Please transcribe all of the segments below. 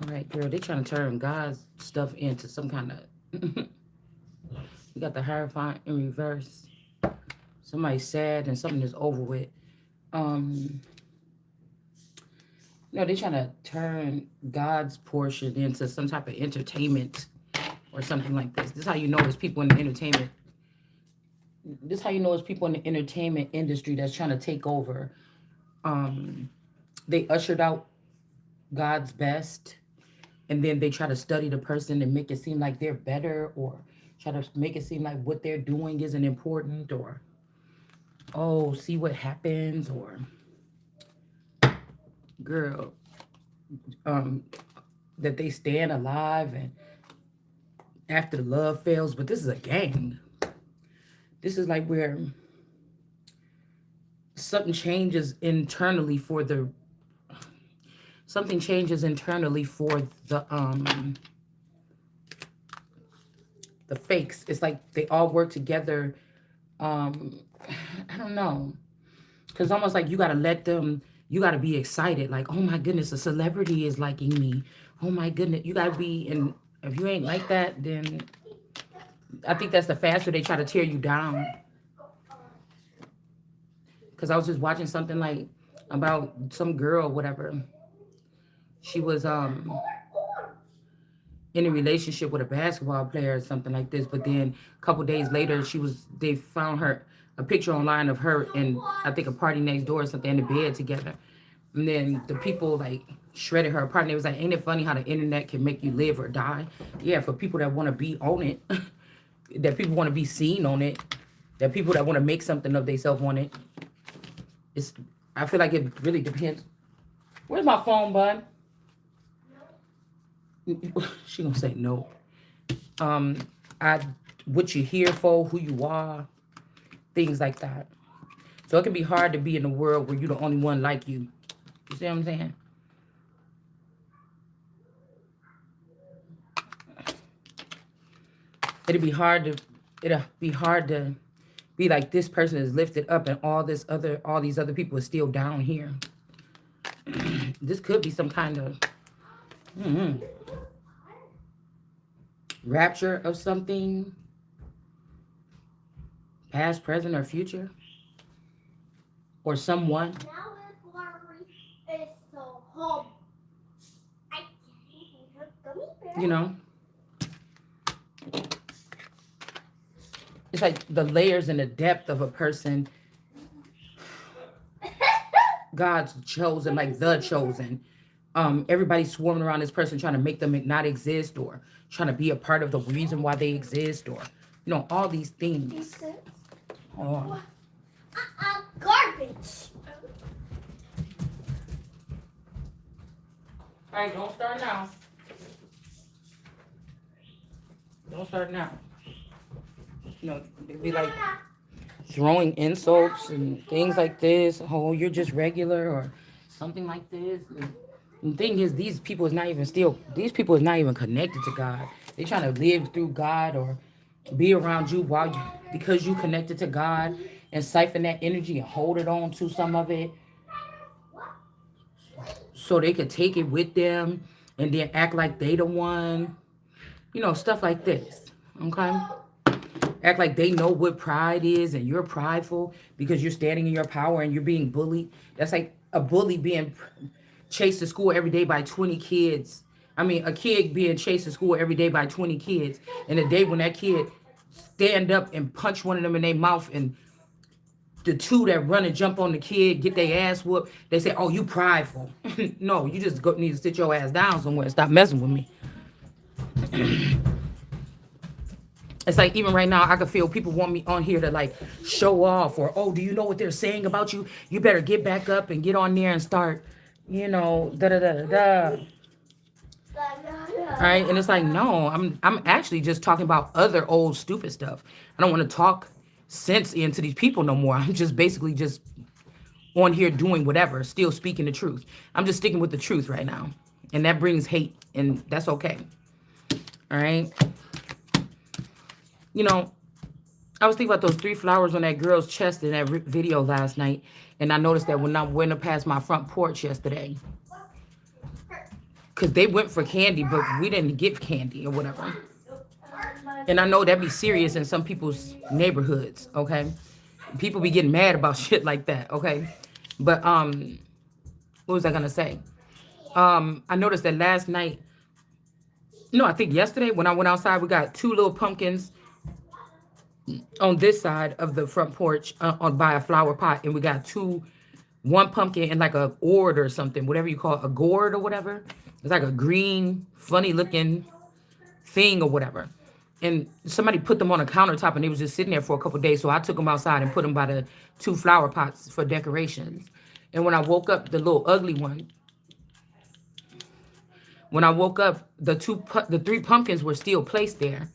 All right, girl, they trying to turn God's stuff into some kind of... You got the Hierophant in reverse. Somebody's sad and something is over with. Um, no, they trying to turn God's portion into some type of entertainment or something like this. This is how you know it's people in the entertainment. This is how you know it's people in the entertainment industry that's trying to take over. Um, they ushered out God's best, and then they try to study the person and make it seem like they're better, or try to make it seem like what they're doing isn't important, or oh, see what happens, or girl, um, that they stand alive and after the love fails. But this is a gang. This is like where something changes internally for the something changes internally for the fakes. It's like they all work together. um I don't know, because almost like you got to let them, you got to be excited like, oh my goodness, a celebrity is liking me. Oh my goodness, you got to be. And if you ain't like that, then I think that's the faster they try to tear you down. Because I was just watching something like about some girl, whatever. She was in a relationship with a basketball player or something like this. But then a couple days later, they found her a picture online of her and I think a party next door or something in the bed together. And then the people like shredded her apart. And they was like, ain't it funny how the internet can make you live or die? Yeah, for people that want to be on it, that people want to be seen on it, that people that want to make something of themselves on it. It's, I feel like it really depends. Where's my phone, bud? She gonna say no. Um, I what you here for, who you are, things like that. So it can be hard to be in a world where you're the only one like you. You see what I'm saying? It'll be hard to it'll be hard to be like this person is lifted up and all these other people are still down here. This could be some kind of rapture of something, past, present, or future, or someone. You know, it's like the layers and the depth of a person. God's chosen, like the chosen. Everybody's swarming around this person trying to make them not exist, or trying to be a part of the reason why they exist, or all these things. Oh. Garbage. All right, don't start now. Don't start now. It'd be like throwing insults and things like this. Oh, you're just regular or something like this. And the thing is, these people is not even connected to God. They trying to live through God or be around you because you connected to God, and siphon that energy and hold it on to some of it so they could take it with them and then act like they the one. Stuff like this. Okay? Act like they know what pride is and you're prideful because you're standing in your power and you're being bullied. That's like a bully being chased to school every day by 20 kids. I mean, a kid being chased to school every day by 20 kids. And the day when that kid stand up and punch one of them in their mouth, and the two that run and jump on the kid get their ass whooped, they say, oh, you prideful. No, you just need to sit your ass down somewhere and stop messing with me. It's like even right now, I can feel people want me on here to like show off, or, oh, do you know what they're saying about you? You better get back up and get on there and start, da da da da da. All right, and it's like, no, I'm actually just talking about other old stupid stuff. I don't want to talk sense into these people no more. I'm just basically just on here doing whatever, still speaking the truth. I'm just sticking with the truth right now, and that brings hate, and that's okay. All right. I was thinking about those 3 flowers on that girl's chest in that video last night, and I noticed that when I went past my front porch yesterday, because they went for candy, but we didn't give candy or whatever. And I know that be serious in some people's neighborhoods, okay? People be getting mad about shit like that, okay? But what was I gonna say? I noticed that last night, no, I think yesterday when I went outside, we got two little pumpkins on this side of the front porch on by a flower pot, and we got one pumpkin in like a gourd or something, whatever you call it, a gourd or whatever. It's like a green, funny looking thing or whatever. And somebody put them on a countertop and they was just sitting there for a couple of days. So I took them outside and put them by the two flower pots for decorations. And when I woke up, the little ugly one, when I woke up, the three pumpkins were still placed there.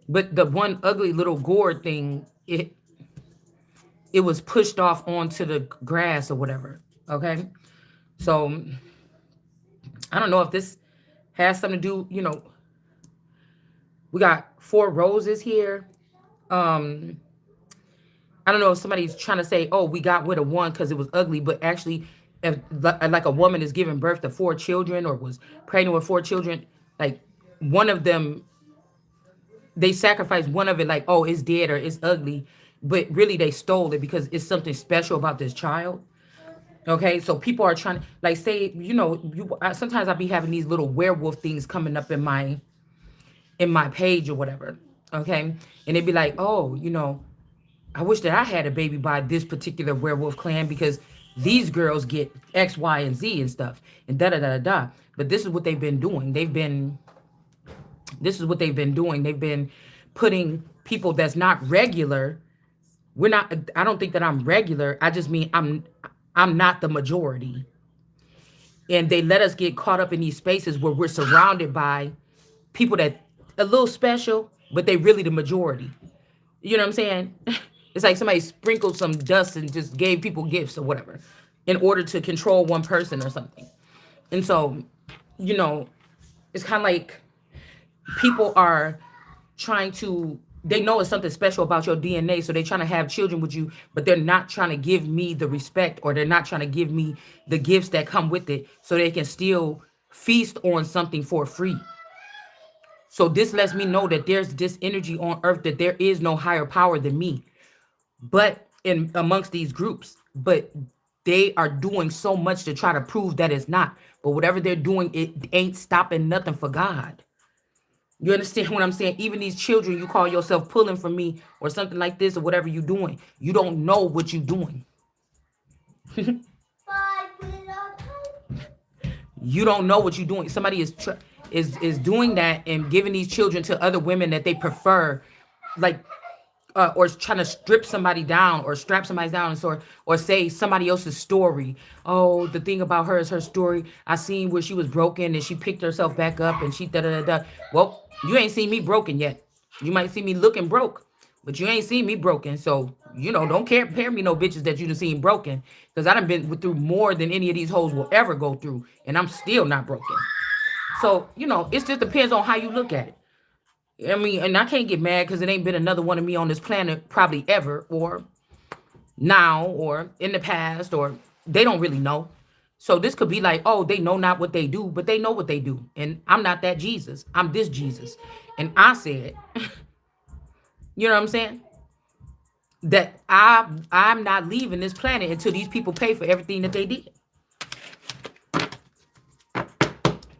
But the one ugly little gourd thing, it was pushed off onto the grass or whatever. Okay. So I don't know if this has something to do, we got 4 roses here. I don't know if somebody's trying to say, oh, we got rid of one because it was ugly, but actually, if like a woman is giving birth to 4 children or was pregnant with 4 children, like one of them, they sacrificed one of it, like, oh, it's dead or it's ugly, but really they stole it because it's something special about this child. Okay, so people are trying to, like, say, sometimes I be having these little werewolf things coming up in my page or whatever. Okay, and they'd be like, oh, I wish that I had a baby by this particular werewolf clan because these girls get X, Y, and Z and stuff and da da da da. But this is what they've been doing. This is what they've been doing. They've been putting people that's not regular. I don't think that I'm regular. I just mean I'm not the majority. And they let us get caught up in these spaces where we're surrounded by people that a little special, but they really the majority. You know what I'm saying? It's like somebody sprinkled some dust and just gave people gifts or whatever in order to control one person or something. And so, it's kind of like people are trying to, they know it's something special about your DNA, so they're trying to have children with you, but they're not trying to give me the respect, or they're not trying to give me the gifts that come with it so they can still feast on something for free. So this lets me know that there's this energy on earth, that there is no higher power than me, but in amongst these groups, but they are doing so much to try to prove that it's not. But whatever they're doing, it ain't stopping nothing for God. You understand what I'm saying? Even these children, you call yourself pulling from me or something like this or whatever you're doing, you don't know what you're doing. You don't know what you're doing. Somebody is doing that and giving these children to other women that they prefer, like, or trying to strip somebody down or strap somebody down, or say somebody else's story. Oh, the thing about her is her story. I seen where she was broken and she picked herself back up and she da da da da. Well, you ain't seen me broken yet. You might see me looking broke, but you ain't seen me broken. So, don't compare me no bitches that you done seen broken, because I done been through more than any of these hoes will ever go through, and I'm still not broken. So, it just depends on how you look at it. I mean, and I can't get mad because it ain't been another one of me on this planet probably ever, or now, or in the past, or they don't really know. So this could be like, oh, they know not what they do, but they know what they do. And I'm not that Jesus. I'm this Jesus. And I said, you know what I'm saying? That I'm not leaving this planet until these people pay for everything that they did.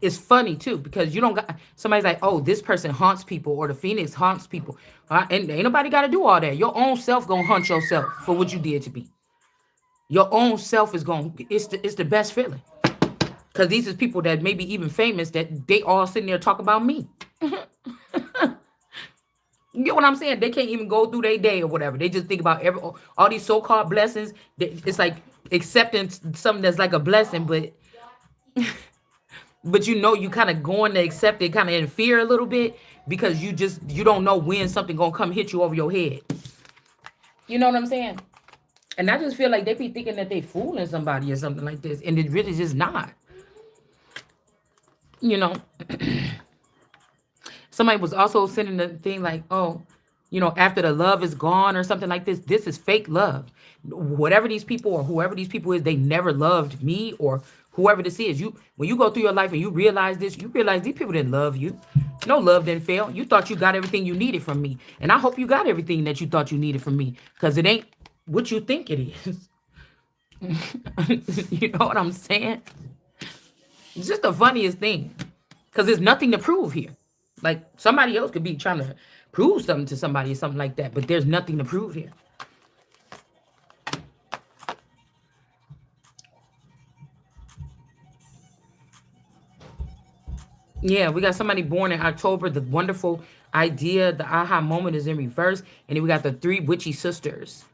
It's funny too, because you don't got, somebody's like, oh, this person haunts people, or the Phoenix haunts people. And ain't nobody got to do all that. Your own self gonna haunt yourself for what you did to me. Your own self is it's the best feeling. Because these is people that maybe even famous, that they all sitting there talk about me. You get what I'm saying? They can't even go through their day or whatever. They just think about all these so-called blessings. It's like accepting something that's like a blessing, but but you kind of going to accept it kind of in fear a little bit, because you don't know when something gonna come hit you over your head. You know what I'm saying? And I just feel like they be thinking that they fooling somebody or something like this, and it really just not. Somebody was also sending the thing like, oh, after the love is gone or something like this, this is fake love. Whatever these people or whoever these people is, they never loved me or whoever this is. You when you go through your life and you realize this, you realize these people didn't love you. No love didn't fail. You thought you got everything you needed from me. And I hope you got everything that you thought you needed from me. Because it ain't what you think it is. You know what I'm saying? It's just the funniest thing. Because there's nothing to prove here. Like somebody else could be trying to prove something to somebody or something like that. But there's nothing to prove here. Yeah, we got somebody born in October. The wonderful idea, the aha moment is in reverse. And then we got the three witchy sisters.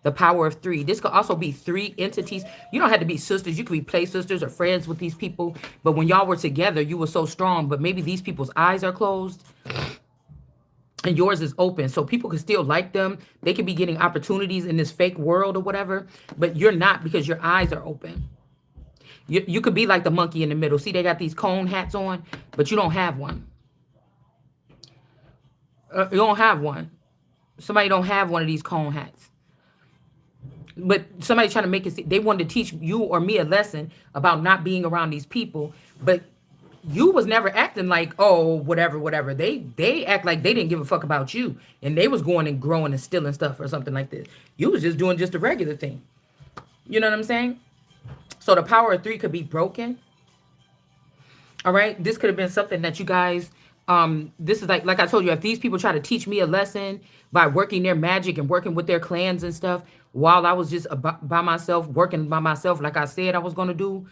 The power of three. This could also be three entities. You don't have to be sisters. You could be play sisters or friends with these people. But when y'all were together, you were so strong. But maybe these people's eyes are closed and yours is open. So people could still like them. They could be getting opportunities in this fake world or whatever. But you're not because your eyes are open. You could be like the monkey in the middle. See, they got these cone hats on, but you don't have one. You don't have one. Somebody don't have one of these cone hats. But somebody trying to make it, they wanted to teach you or me a lesson about not being around these people. But you was never acting like, oh, whatever, whatever. They act like they didn't give a fuck about you. And they was going and growing and stealing stuff or something like this. You was just doing just a regular thing. You know what I'm saying? So the power of three could be broken. All right. This could have been something that you guys, this is like I told you, if these people try to teach me a lesson by working their magic and working with their clans and stuff, while I was just by myself, working by myself, like I said I was going to do,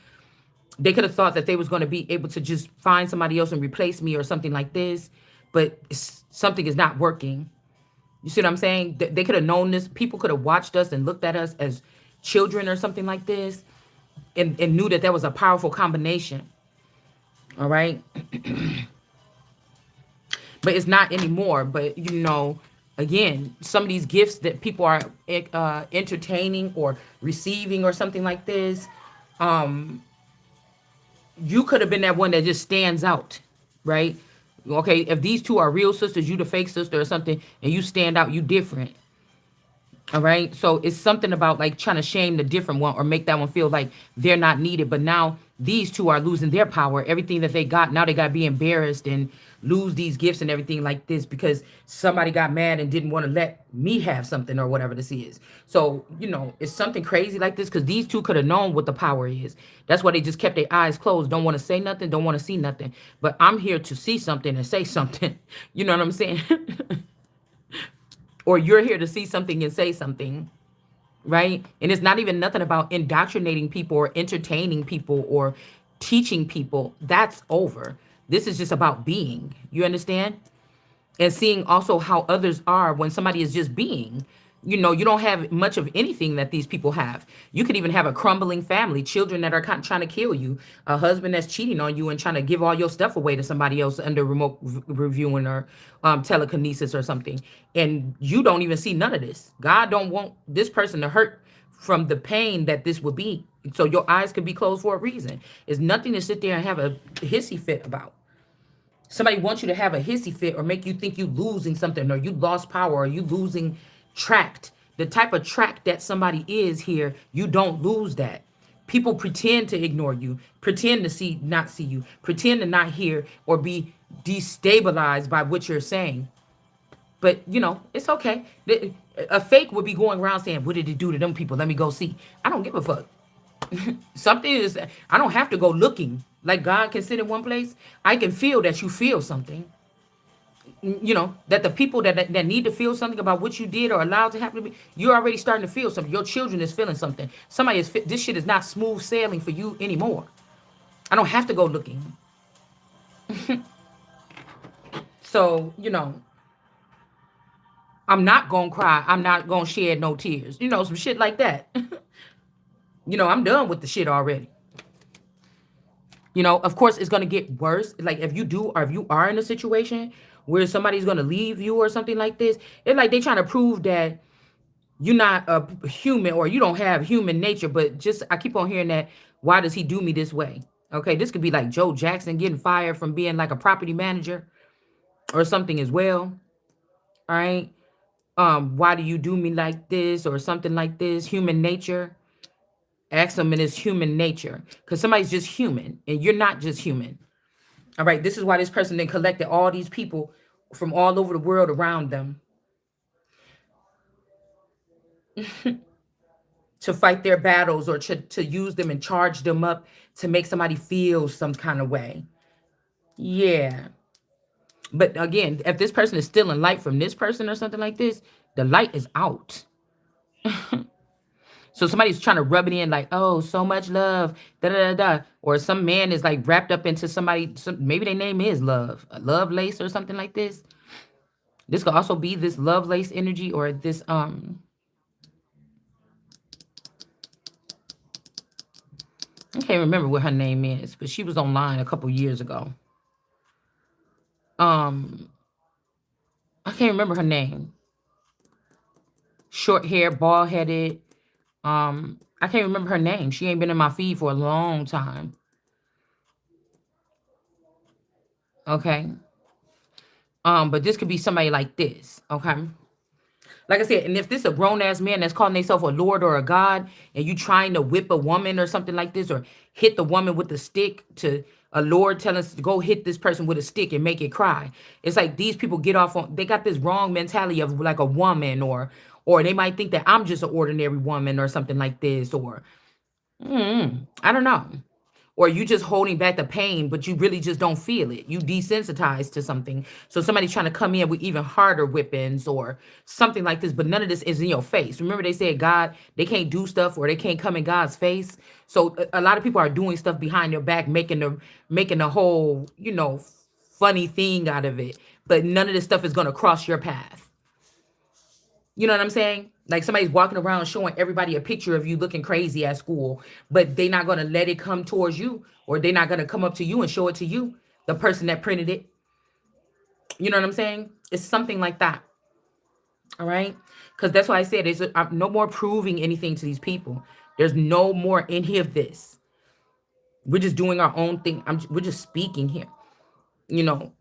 they could have thought that they was going to be able to just find somebody else and replace me or something like this. But something is not working. You see what I'm saying? They could have known this. People could have watched us and looked at us as children or something like this and knew that was a powerful combination. All right. But it's not anymore. But, again, some of these gifts that people are entertaining or receiving or something like this, you could have been that one that just stands out, right? Okay, if these two are real sisters, you the fake sister or something, and you stand out, you different. All right. So it's something about like trying to shame the different one or make that one feel like they're not needed. But now these two are losing their power. Everything that they got, now they got to be embarrassed and lose these gifts and everything like this because somebody got mad and didn't want to let me have something or whatever this is. So, it's something crazy like this because these two could have known what the power is. That's why they just kept their eyes closed. Don't want to say nothing. Don't want to see nothing. But I'm here to see something and say something. You know what I'm saying? Or you're here to see something and say something, right? And it's not even nothing about indoctrinating people or entertaining people or teaching people. That's over. This is just about being. You understand? And seeing also how others are when somebody is just being. You don't have much of anything that these people have. You could even have a crumbling family, children that are kind of trying to kill you, a husband that's cheating on you and trying to give all your stuff away to somebody else under remote reviewing or telekinesis or something. And you don't even see none of this. God don't want this person to hurt from the pain that this would be. So your eyes could be closed for a reason. It's nothing to sit there and have a hissy fit about. Somebody wants you to have a hissy fit or make you think you losing something or you lost power or you losing tracked. The type of track that somebody is here, you don't lose that. People pretend to ignore you, pretend to not see you, pretend to not hear or be destabilized by what you're saying. But it's okay. A fake would be going around saying, what did it do to them people? Let me go see. I don't give a fuck. Something is, I don't have to go looking. Like God can sit in one place. I can feel that you feel something. That the people that need to feel something about what you did or allowed to happen to me, you're already starting to feel something. Your children is feeling something. This shit is not smooth sailing for you anymore. I don't have to go looking. So, I'm not going to cry. I'm not going to shed no tears. Some shit like that. I'm done with the shit already. Of course, it's going to get worse. Like if you are in a situation where somebody's going to leave you or something like this, it's like they trying to prove that you're not a human or you don't have human nature. But just, I keep on hearing that, why does he do me this way? Okay, this could be like Joe Jackson getting fired from being like a property manager or something as well. All right. Why do you do me like this or something like this? Human nature. Ask them in his human nature. Because somebody's just human and you're not just human. All right. This is why this person then collected all these people from all over the world around them to fight their battles or to use them and charge them up to make somebody feel some kind of way. Yeah. But again, if this person is stealing light from this person or something like this, the light is out. So somebody's trying to rub it in like, oh, so much love, da da da da. Or some man is like wrapped up into somebody, maybe their name is Love, a Love Lace or something like this. This could also be this Love Lace energy or this I can't remember what her name is, but she was online a couple years ago. Um, I can't remember her name. Short hair, bald headed. I can't remember her name. She ain't been in my feed for a long time. Okay. But this could be somebody like this. Okay. Like I said, and if this a grown ass man that's calling themselves a lord or a god, and you trying to whip a woman or something like this, or hit the woman with the stick to a lord telling us to go hit this person with a stick and make it cry. It's like these people get off on they got this wrong mentality of like a woman, or they might think that I'm just an ordinary woman or something like this, or I don't know. Or you just holding back the pain, but you really just don't feel it. You desensitized to something. So somebody's trying to come in with even harder whippings or something like this, but none of this is in your face. Remember they said God, they can't do stuff or they can't come in God's face. So a lot of people are doing stuff behind your back, making the whole, funny thing out of it. But none of this stuff is gonna cross your path. You know what I'm saying? Like somebody's walking around showing everybody a picture of you looking crazy at school, but they're not going to let it come towards you, or they're not going to come up to you and show it to you, the person that printed it. You know what I'm saying? It's something like that. All right. Because that's why I said there's no more proving anything to these people. There's no more any of this. We're just doing our own thing. We're just speaking here. You know,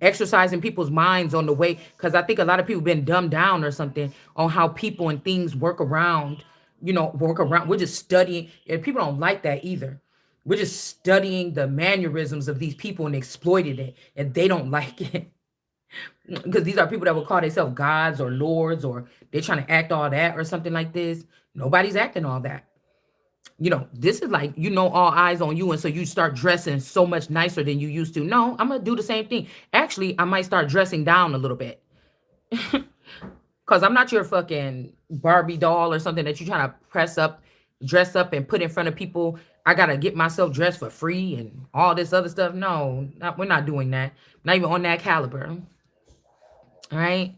exercising people's minds on the way, because I think a lot of people been dumbed down or something on how people and things work around. We're just studying, and people don't like that either. We're just studying the mannerisms of these people and exploited it, and they don't like it. Because these are people that will call themselves gods or lords, or they're trying to act all that or something like this. Nobody's acting all that. This is like, all eyes on you. And so you start dressing so much nicer than you used to. No, I'm going to do the same thing. Actually, I might start dressing down a little bit. Because I'm not your fucking Barbie doll or something that you're trying to dress up and put in front of people. I got to get myself dressed for free and all this other stuff. No, we're not doing that. Not even on that caliber. All right.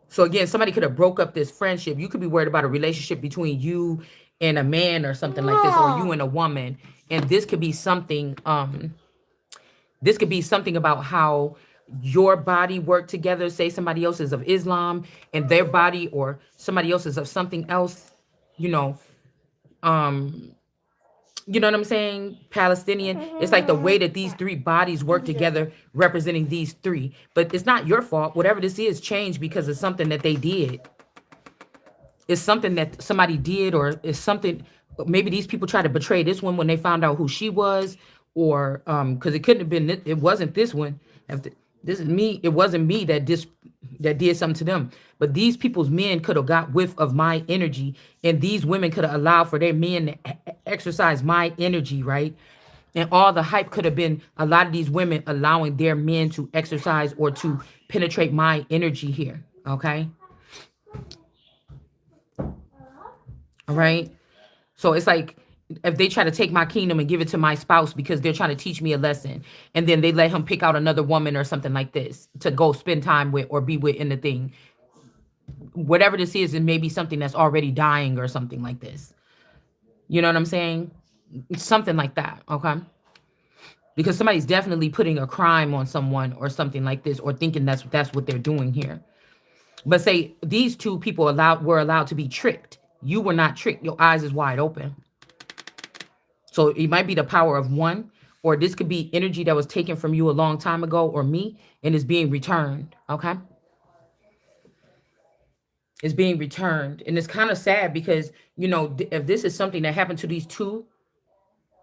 So again, somebody could have broke up this friendship. You could be worried about a relationship between you and a man or something like this, or you and a woman. And this could be something, about how your body work together. Say somebody else is of Islam and their body, or somebody else is of something else, you know, you know what I'm saying? Palestinian. It's like the way that these three bodies work together, representing these three. But it's not your fault. Whatever this is changed because of something that they did. It's something that somebody did, or it's something. Maybe these people tried to betray this one when they found out who she was, or because it couldn't have been. It wasn't this one. This is me. It wasn't me that did something to them. But these people's men could have got whiff of my energy, and these women could have allowed for their men to exercise my energy, right? And all the hype could have been a lot of these women allowing their men to exercise or to penetrate my energy here. Okay. All right. So it's like if they try to take my kingdom and give it to my spouse because they're trying to teach me a lesson, and then they let him pick out another woman or something like this to go spend time with or be with in the thing. Whatever this is, it may be something that's already dying or something like this. You know what I'm saying? Something like that. Okay. Because somebody's definitely putting a crime on someone or something like this, or thinking that's what they're doing here. But say these two people were allowed to be tricked. You were not tricked. Your eyes is wide open. So it might be the power of one, or this could be energy that was taken from you a long time ago, or me, and is being returned. Okay. is being returned. And it's kind of sad because, if this is something that happened to these two,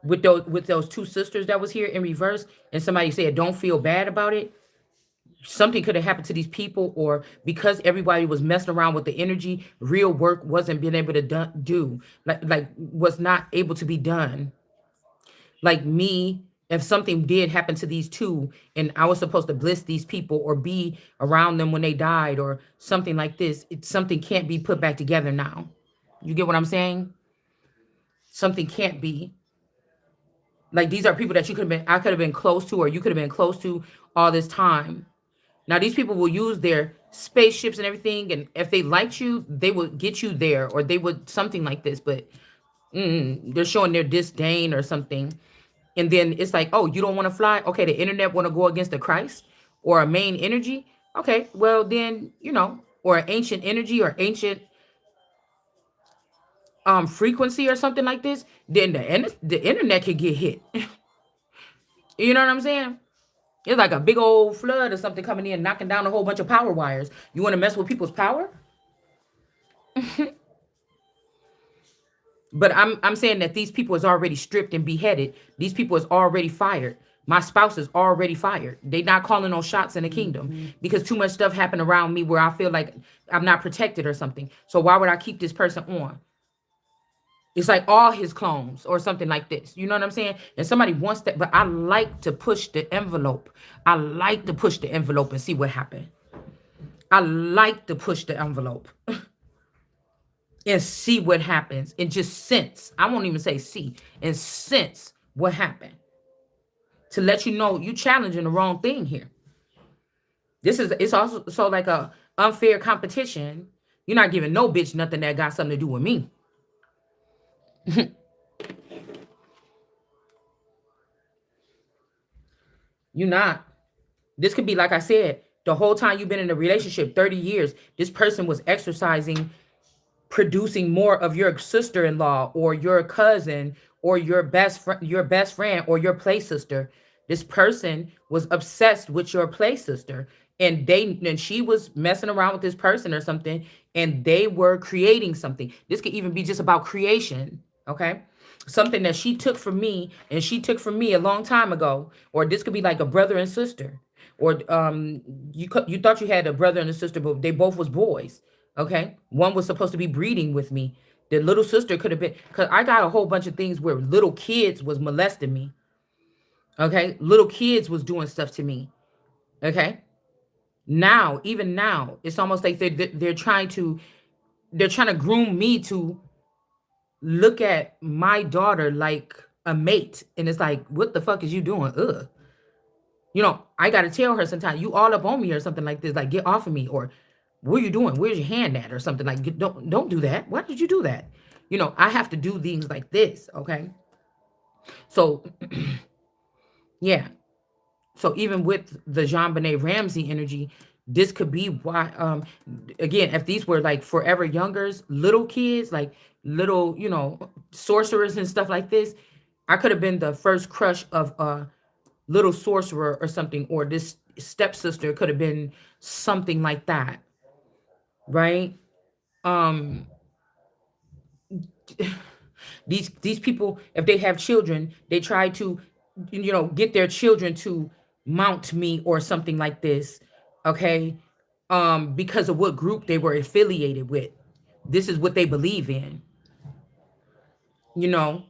with those two sisters that was here in reverse, and somebody said don't feel bad about it, something could have happened to these people, or because everybody was messing around with the energy, real work wasn't being able to do, like was not able to be done. Like me, if something did happen to these two and I was supposed to bless these people or be around them when they died or something like this, something can't be put back together now. You get what I'm saying? Something can't be. Like, these are people that I could have been close to, or you could have been close to all this time. Now these people will use their spaceships and everything, and if they liked you, they would get you there, or they would something like this. But they're showing their disdain or something. And then it's like, oh, you don't want to fly? Okay, the internet want to go against the Christ or a main energy? Okay, well then, or an ancient energy or ancient frequency or something like this, then the internet could get hit. You know what I'm saying? It's like a big old flood or something coming in, knocking down a whole bunch of power wires. You want to mess with people's power? But I'm saying that these people is already stripped and beheaded. These people is already fired. My spouse is already fired. They not calling on shots in the kingdom because too much stuff happened around me where I feel like I'm not protected or something. So why would I keep this person on? It's like all his clones or something like this. You know what I'm saying? And somebody wants that, but I like to push the envelope. I like to push the envelope and see what happened. I like to push the envelope and see what happens and just sense. I won't even say see, and sense what happened, to let you know you challenging the wrong thing here. It's also so like a unfair competition. You're not giving no bitch nothing that got something to do with me. You're not. This could be, like I said, the whole time you've been in a relationship, 30 years, this person was exercising, producing more of your sister-in-law or your cousin or your best friend or your play sister. This person was obsessed with your play sister, and she was messing around with this person or something, and they were creating something. This could even be just about creation, okay? Something that she took from me and she took from me a long time ago. Or this could be like a brother and sister, or you thought you had a brother and a sister, but they both was boys. Okay, one was supposed to be breeding with me. The little sister could have been, because I got a whole bunch of things where little kids was molesting me. Okay, little kids was doing stuff to me. Okay, now, even now, it's almost like they're trying to groom me to look at my daughter like a mate, and it's like, what the fuck is you doing? Ugh. I gotta tell her sometimes, you all up on me or something like this, like, get off of me, or what are you doing? Where's your hand at, or something like, don't do that. Why did you do that? I have to do things like this, okay? So yeah. So even with the Jean Benet Ramsey energy, this could be why, again, if these were like forever youngers, little kids, like little, sorcerers and stuff like this, I could have been the first crush of a little sorcerer or something, or this stepsister could have been something like that, right? Um, these people, if they have children, they try to, get their children to mount me or something like this, okay? Because of what group they were affiliated with. This is what they believe in, you know,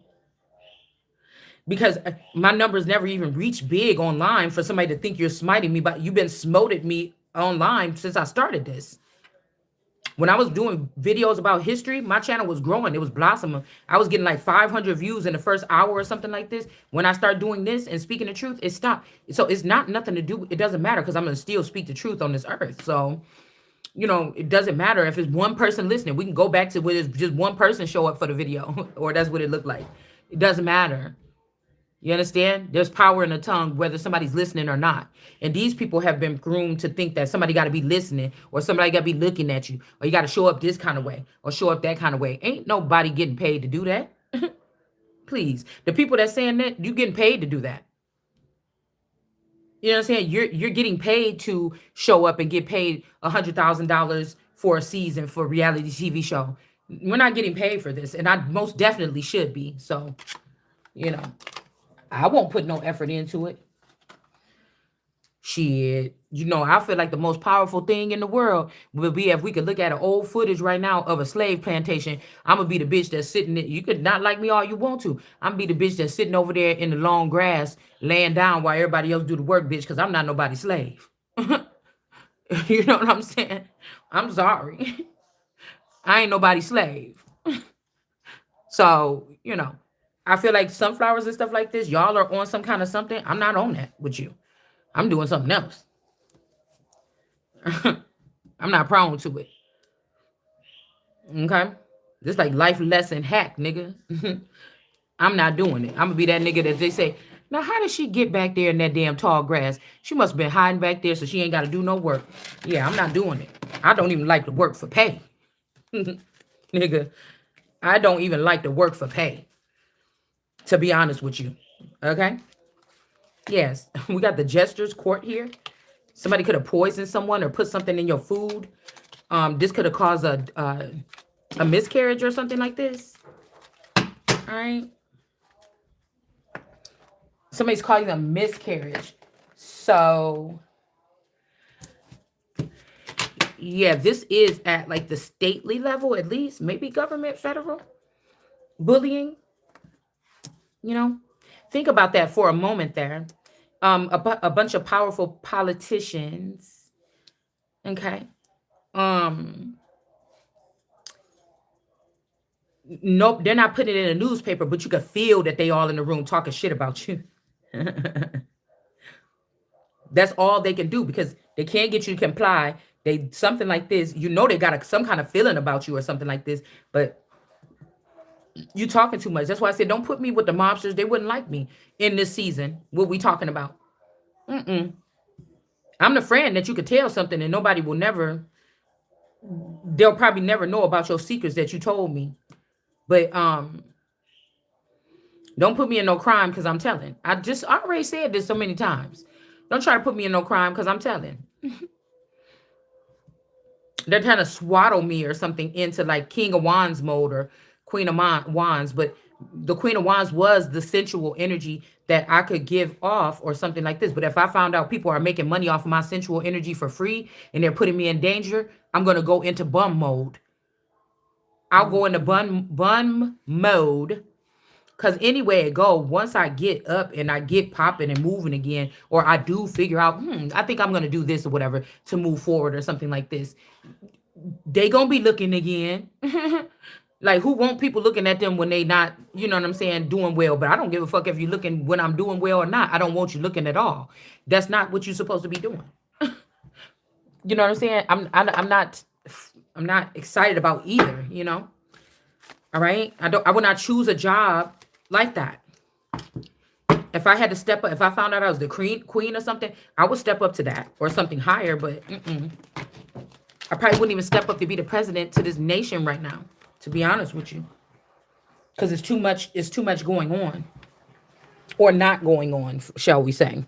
because my numbers never even reach big online for somebody to think you're smiting me, but you've been smoted me online since I started this. When I was doing videos about history, my channel was growing. It was blossoming. I was getting like 500 views in the first hour or something like this. When I started doing this and speaking the truth, it stopped. So it's not nothing to do. It doesn't matter, because I'm going to still speak the truth on this earth. So, it doesn't matter if it's one person listening. We can go back to where it's just one person show up for the video or that's what it looked like. It doesn't matter. You understand? There's power in the tongue, whether somebody's listening or not. And these people have been groomed to think that somebody got to be listening, or somebody got to be looking at you, or you got to show up this kind of way or show up that kind of way. Ain't nobody getting paid to do that. Please. The people that's saying that, you getting paid to do that. You know what I'm saying? You're getting paid to show up and get paid $100,000 for a season for reality TV show. We're not getting paid for this, and I most definitely should be. So, you know, I won't put no effort into it. Shit, I feel like the most powerful thing in the world would be if we could look at an old footage right now of a slave plantation. I'm gonna be the bitch that's sitting there. You could not like me all you want to. I'm gonna be the bitch that's sitting over there in the long grass, laying down while everybody else do the work, bitch, because I'm not nobody's slave. You know what I'm saying? I'm sorry. I ain't nobody's slave. So, I feel like sunflowers and stuff like this, y'all are on some kind of something. I'm not on that with you. I'm doing something else. I'm not prone to it. Okay? This like life lesson hack, nigga. I'm not doing it. I'm gonna be that nigga that they say, now how did she get back there in that damn tall grass? She must have been hiding back there so she ain't gotta do no work. Yeah, I'm not doing it. I don't even like to work for pay. Nigga, I don't even like to work for pay. To be honest with you. Okay? Yes. We got the Jester's court here. Somebody could have poisoned someone or put something in your food. This could have caused a miscarriage or something like this. All right. Somebody's calling a miscarriage. So, yeah, this is at like the stately level, at least, maybe government, federal bullying. Think about that for a moment there. A bunch of powerful politicians. Okay. Um, Nope, they're not putting it in a newspaper, but you could feel that they all in the room talking shit about you. That's all they can do because they can't get you to comply. They something like this, they got some kind of feeling about you or something like this, but you talking too much. That's why I said don't put me with the mobsters. They wouldn't like me in this season. What we talking about? Mm-mm. I'm the friend that you could tell something and nobody will never. They'll probably never know about your secrets that you told me. But don't put me in no crime because I'm telling. I already said this so many times. Don't try to put me in no crime because I'm telling. They're trying to swaddle me or something into like King of Wands mode or Queen of Wands. But the Queen of Wands was the sensual energy that I could give off or something like this. But if I found out people are making money off of my sensual energy for free and they're putting me in danger, I'm going to go into bum mode. I'll go into bum mode. Because anyway it go, once I get up and I get popping and moving again, or I do figure out, I think I'm going to do this or whatever to move forward or something like this, they going to be looking again. Like, who want people looking at them when they not, you know what I'm saying, doing well? But I don't give a fuck if you're looking when I'm doing well or not. I don't want you looking at all. That's not what you're supposed to be doing. You know what I'm saying? I'm not excited about either, All right? I would not choose a job like that. If I had to step up, if I found out I was the queen or something, I would step up to that or something higher. But I probably wouldn't even step up to be the president to this nation right now, to be honest with you, because it's too much. It's too much going on, or not going on, shall we say?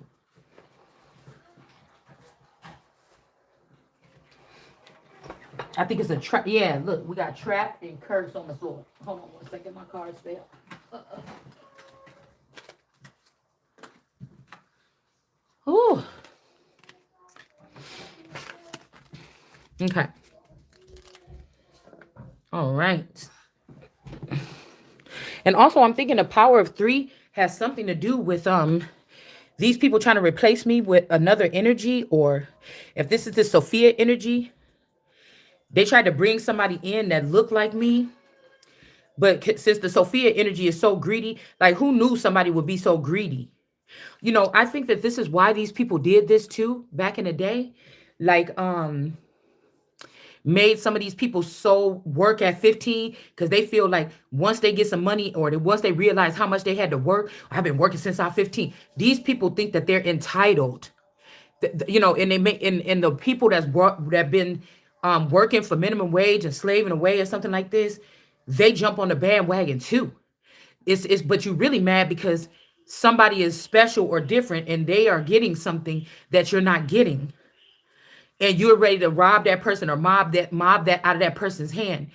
I think it's a trap. Yeah, look, we got trapped and curse on the floor. Hold on 1 second, my cards fell. Ooh. Okay. All right. And also, I'm thinking the power of 3 has something to do with these people trying to replace me with another energy, or if this is the Sophia energy, they tried to bring somebody in that looked like me. But since the Sophia energy is so greedy, like who knew somebody would be so greedy? I think that this is why these people did this too back in the day. Like, made some of these people so work at 15 because they feel like once they get some money or once they realize how much they had to work, I've been working since I'm 15. These people think that they're entitled, and they make and the people that been working for minimum wage and slaving away or something like this, they jump on the bandwagon too. It's but you're really mad because somebody is special or different and they are getting something that you're not getting. and you're ready to rob that person or mob that out of that person's hand.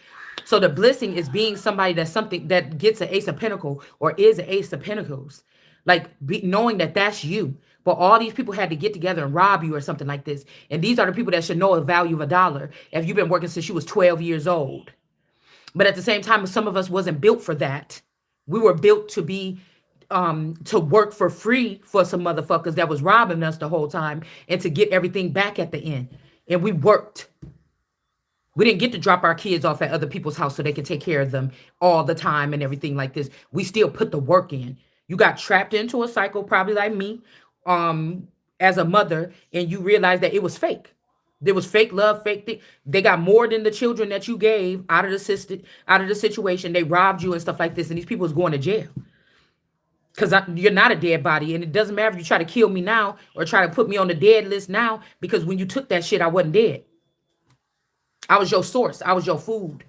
So the blessing is being somebody that's something that gets an ace of pentacle or is an ace of pentacles, like knowing that that's you. But all these people had to get together and rob you or something like this. And these are the people that should know the value of a dollar if you've been working since you was 12 years old. But at the same time, some of us wasn't built for that. We were built to be to work for free for some motherfuckers that was robbing us the whole time and to get everything back at the end. And we worked. We didn't get to drop our kids off at other people's house so they could take care of them all the time and everything like this. We still put the work in. You got trapped into a cycle, probably like me, as a mother, and you realized that it was fake. There was fake love, fake thing. They got more than the children that you gave out of the system, out of the situation. They robbed you and stuff like this, and these people is going to jail because you're not a dead body, and it doesn't matter if you try to kill me now or try to put me on the dead list now, because when you took that shit, I wasn't dead. I was your source. I was your food.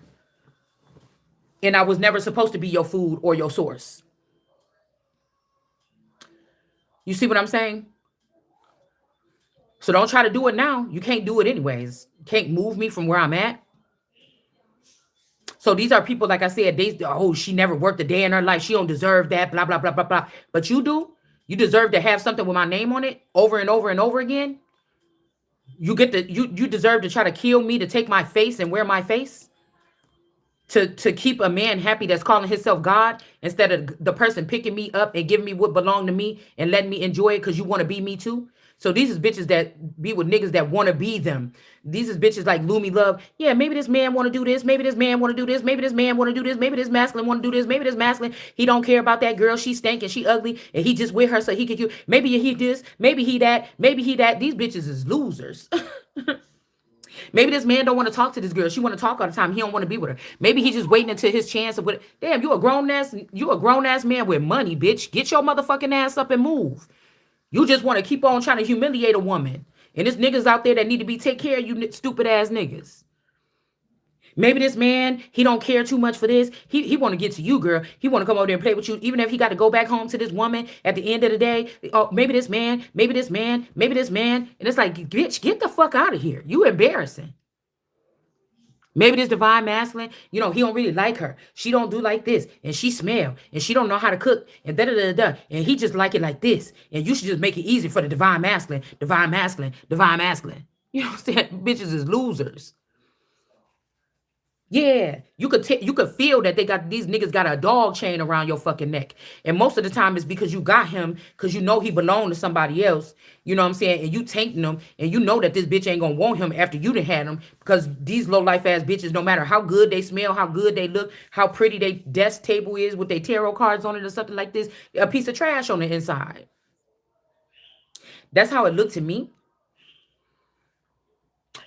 And I was never supposed to be your food or your source. You see what I'm saying? So don't try to do it now. You can't do it anyways. You can't move me from where I'm at. So these are people, like I said, she never worked a day in her life. She don't deserve that, blah, blah, blah, blah, blah. But you do. You deserve to have something with my name on it over and over and over again. You deserve to try to kill me, to take my face and wear my face, to keep a man happy that's calling himself God, instead of the person picking me up and giving me what belonged to me and letting me enjoy it because you want to be me too. So these is bitches that be with niggas that want to be them. These is bitches like Lumi Love. Yeah, maybe this man want to do this. Maybe this man want to do this. Maybe this man want to do this. Maybe this masculine want to do this. Maybe this masculine, he don't care about that girl. She stank and she ugly and he just with her so he can do. Maybe he this. Maybe he that. Maybe he that. These bitches is losers. Maybe this man don't want to talk to this girl. She want to talk all the time. He don't want to be with her. Maybe he just waiting until his chance of what. Damn, you a grown ass man with money, bitch. Get your motherfucking ass up and move. You just want to keep on trying to humiliate a woman. And there's niggas out there that need to be take care of you stupid ass niggas. Maybe this man, he don't care too much for this. He want to get to you, girl. He want to come over there and play with you, even if he got to go back home to this woman at the end of the day. Oh, maybe this man, maybe this man, maybe this man. And it's like, bitch, get the fuck out of here. You embarrassing. Maybe this divine masculine, he don't really like her. She don't do like this. And she smell. And she don't know how to cook. And da-da-da-da. And he just like it like this. And you should just make it easy for the divine masculine. Divine masculine. Divine masculine. You know what I'm saying? Bitches is losers. Yeah, you could feel that these niggas got a dog chain around your fucking neck. And most of the time it's because you got him because you know he belonged to somebody else. You know what I'm saying? And you tainting him and you know that this bitch ain't gonna want him after you done had him, because these low life ass bitches, no matter how good they smell, how good they look, how pretty their desk table is with their tarot cards on it or something like this, a piece of trash on the inside. That's how it looked to me.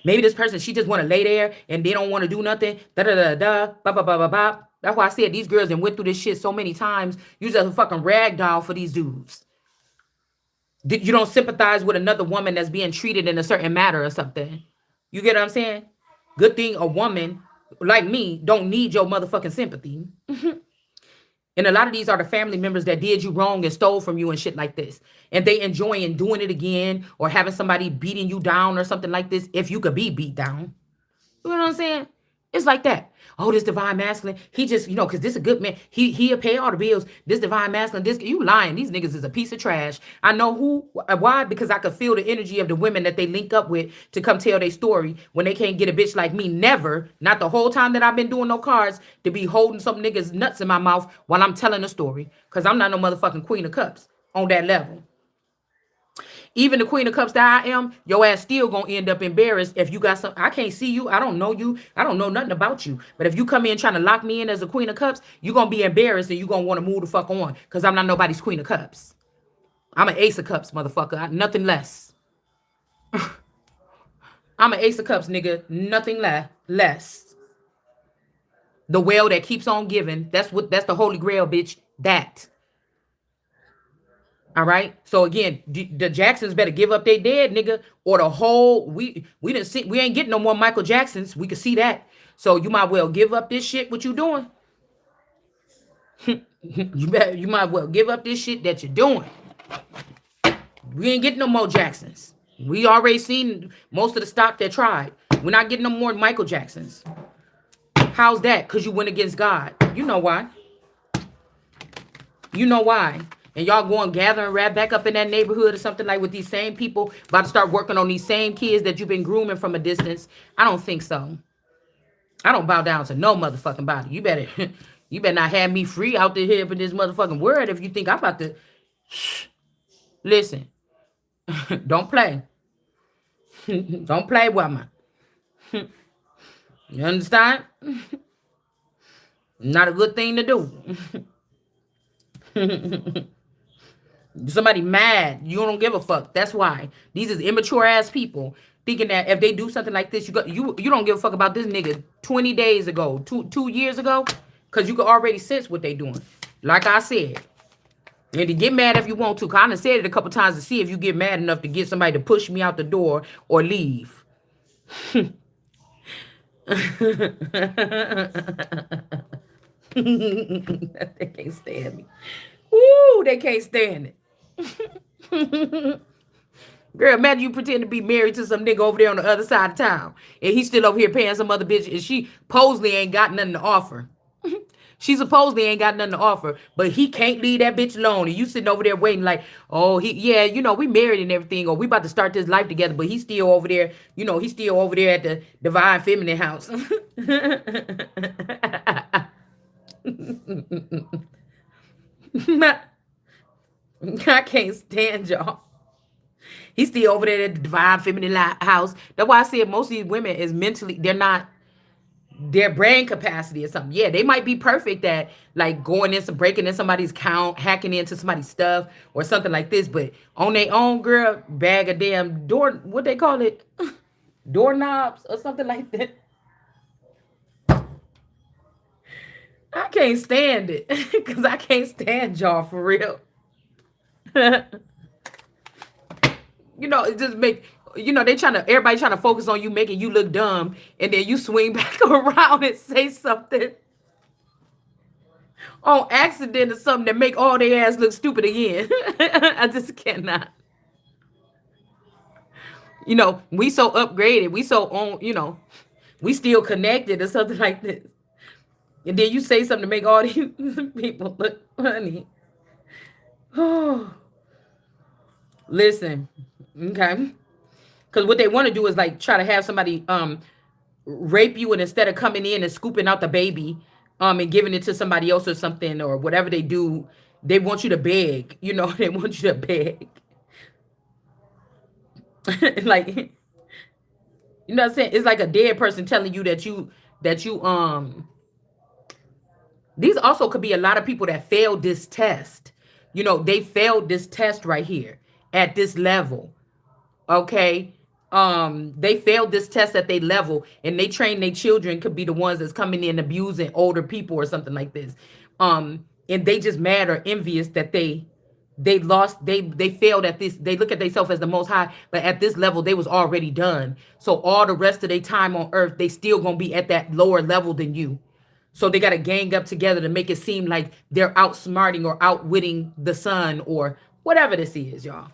Maybe this person, she just want to lay there and they don't want to do nothing. Da da da da. Ba ba ba ba ba. That's why I said these girls and went through this shit so many times. You just a fucking rag doll for these dudes. You don't sympathize with another woman that's being treated in a certain manner or something. You get what I'm saying? Good thing a woman like me don't need your motherfucking sympathy. And a lot of these are the family members that did you wrong and stole from you and shit like this. And they enjoying doing it again or having somebody beating you down or something like this, if you could be beat down. You know what I'm saying? It's like that. Oh, this divine masculine, he just, because this is a good man. He'll pay all the bills. This divine masculine, you lying. These niggas is a piece of trash. I know why? Because I could feel the energy of the women that they link up with to come tell their story when they can't get a bitch like me. Never, not the whole time that I've been doing no cards, to be holding some niggas nuts in my mouth while I'm telling a story. Because I'm not no motherfucking Queen of Cups on that level. Even the Queen of Cups that I am, your ass still gonna end up embarrassed if you got some. I can't see you. I don't know you. I don't know nothing about you. But if you come in trying to lock me in as a Queen of Cups, you're gonna be embarrassed and you're gonna want to move the fuck on, because I'm not nobody's Queen of Cups. I'm an Ace of Cups, motherfucker. Nothing less. I'm an Ace of Cups, nigga. Nothing less. The well that keeps on giving. That's the Holy Grail, bitch. That. All right. So again, the Jacksons better give up their dead, nigga, or the whole we didn't see. We ain't getting no more Michael Jacksons. We can see that. So you might well give up this shit. What you doing? You might well give up this shit that you're doing. We ain't getting no more Jacksons. We already seen most of the stock that tried. We're not getting no more Michael Jacksons. How's that? Because you went against God. You know why. You know why. And y'all going gathering right back up in that neighborhood or something like with these same people about to start working on these same kids that you've been grooming from a distance. I don't think so. I don't bow down to no motherfucking body. You better you better not have me free out there here for this motherfucking world if you think I'm about to listen. Don't play. Don't play with me. You understand? Not a good thing to do. Somebody mad. You don't give a fuck. That's why. These is immature ass people thinking that if they do something like this, you don't give a fuck about this nigga 20 days ago, two years ago, because you can already sense what they doing. Like I said. And to get mad if you want to. Cause I done said it a couple times to see if you get mad enough to get somebody to push me out the door or leave. They can't stand me. Woo, they can't stand it. Girl, imagine you pretend to be married to some nigga over there on the other side of town. And he's still over here paying some other bitch. And she supposedly ain't got nothing to offer. She supposedly ain't got nothing to offer. But he can't leave that bitch alone. And you sitting over there waiting like, oh, yeah, we married and everything. Or we about to start this life together. But he's still over there. He's still over there at the Divine Feminine house. I can't stand y'all. He's still over there at the Divine Feminine house. That's why I said most of these women is mentally, they're not, their brain capacity or something. Yeah, they might be perfect at like going in, some breaking in somebody's account, hacking into somebody's stuff or something like this. But on their own, girl, bag of damn door, what they call it? Doorknobs or something like that. I can't stand it because I can't stand y'all for real. It just make, everybody trying to focus on you, making you look dumb, and then you swing back around and say something on accident or something that make all their ass look stupid again. I just cannot. We so upgraded, we so on, we still connected or something like this. And then you say something to make all these people look funny. Oh, listen, okay. Because what they want to do is like try to have somebody rape you, and instead of coming in and scooping out the baby and giving it to somebody else or something or whatever they do, they want you to beg. They want you to beg. Like, you know what I'm saying? It's like a dead person telling you that you these also could be a lot of people that failed this test. They failed this test right here at this level. Okay. They failed this test at their level, and they train their children could be the ones that's coming in abusing older people or something like this. And they just mad or envious that they lost, they failed at this. They look at themselves as the most high, but at this level they was already done. So all the rest of their time on earth, they still gonna be at that lower level than you. So they gotta gang up together to make it seem like they're outsmarting or outwitting the sun or whatever this is, y'all.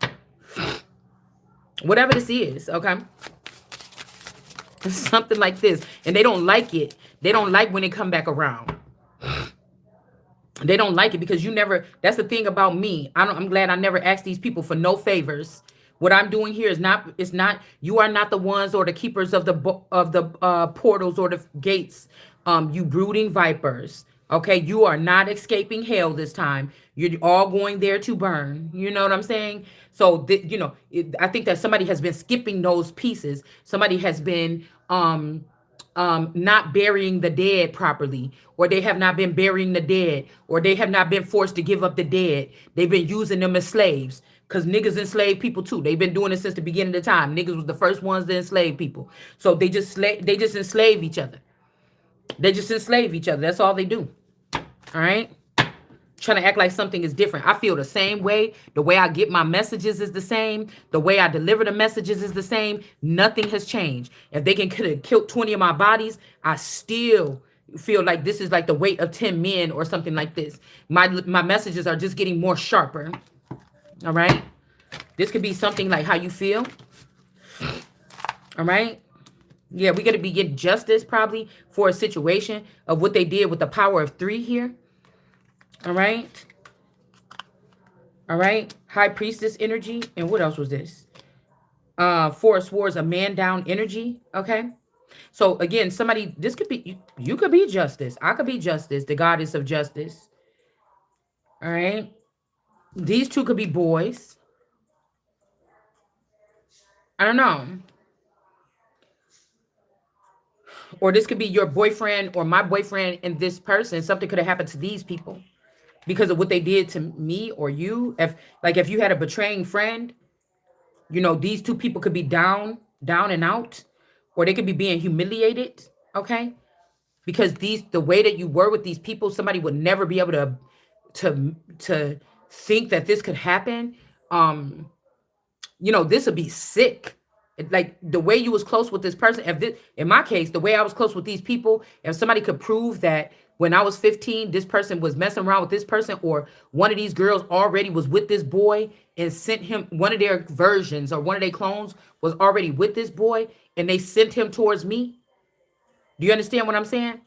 Whatever this is, okay? Something like this. And they don't like it. They don't like when it come back around. They don't like it because you never, that's the thing about me. I'm glad I never asked these people for no favors. What I'm doing here is not, you are not the ones or the keepers of the portals or the gates. You brooding vipers. Okay, you are not escaping hell this time. You're all going there to burn. You know what I'm saying? So, I think that somebody has been skipping those pieces. Somebody has been not burying the dead properly, or they have not been burying the dead, or they have not been forced to give up the dead. They've been using them as slaves, because niggas enslave people too. They've been doing it since the beginning of the time. Niggas was the first ones to enslave people. So they just enslave each other. They just enslave each other. That's all they do. All right? Trying to act like something is different. I feel the same way. The way I get my messages is the same. The way I deliver the messages is the same. Nothing has changed. If they could have killed 20 of my bodies, I still feel like this is like the weight of 10 men or something like this. My messages are just getting more sharper. All right? This could be something like how you feel. All right. Yeah, we're gonna be getting justice probably for a situation of what they did with the power of 3 here. All right. All right. High priestess energy. And what else was this? Forest wars, a man down energy. Okay. So again, somebody, this could be you could be justice. I could be justice, the goddess of justice. All right. These two could be boys. I don't know. Or this could be your boyfriend or my boyfriend and this person. Something could have happened to these people because of what they did to me or you. If you had a betraying friend, these two people could be down and out, or they could be being humiliated. Okay. Because the way that you were with these people, somebody would never be able to think that this could happen. Um, this would be sick. Like the way you was close with this person. If this, in my case, the way I was close with these people, if somebody could prove that when I was 15, this person was messing around with this person, or one of these girls already was with this boy and sent him, one of their versions or one of their clones was already with this boy and they sent him towards me. Do you understand what I'm saying?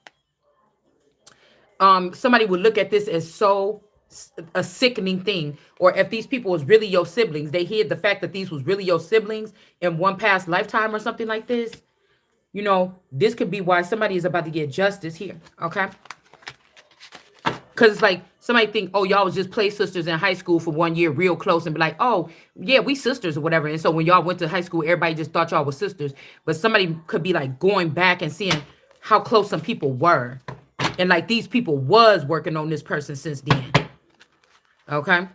Somebody would look at this as so a sickening thing. Or if these people was really your siblings, they hid the fact that these was really your siblings in one past lifetime or something like this. This could be why somebody is about to get justice here. Okay. Because it's like somebody think, oh, y'all was just play sisters in high school for 1 year real close and be like, oh, yeah, we sisters or whatever. And so when y'all went to high school, everybody just thought y'all was sisters. But somebody could be like going back and seeing how close some people were. And like these people was working on this person since then. Okay.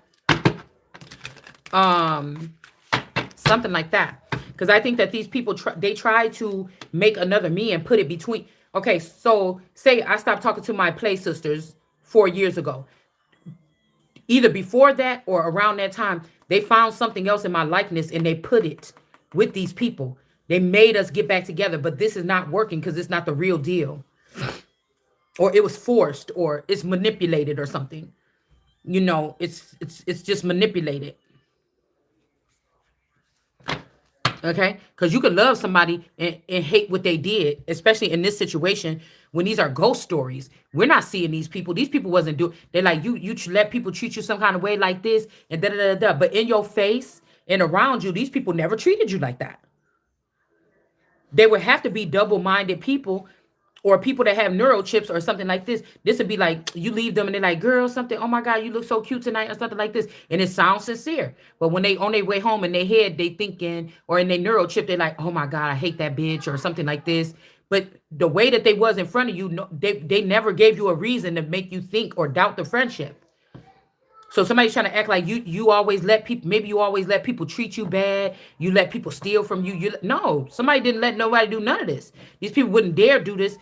Something like that. Because I think that these people, they try to make another me and put it between. Okay, so say I stopped talking to my play sisters 4 years ago. Either before that or around that time, they found something else in my likeness and they put it with these people. They made us get back together, but this is not working because it's not the real deal. Or it was forced or it's manipulated or something. It's just manipulated. Okay, because you could love somebody and hate what they did, especially in this situation when these are ghost stories. We're not seeing these people. These people wasn't doing. They're like you let people treat you some kind of way like this and da da da da. But in your face and around you, these people never treated you like that. They would have to be double-minded people or people that have neural chips or something like this. This would be like you leave them and they're like, girl, something, oh my God, you look so cute tonight or something like this. And it sounds sincere. But when they on their way home in their head, they thinking, or in their neural chip, they're like, oh my God, I hate that bitch or something like this. But the way that they was in front of you, no, they never gave you a reason to make you think or doubt the friendship. So somebody's trying to act like you always let people, maybe you always let people treat you bad. You let people steal from you. No, somebody didn't let nobody do none of this. These people wouldn't dare do this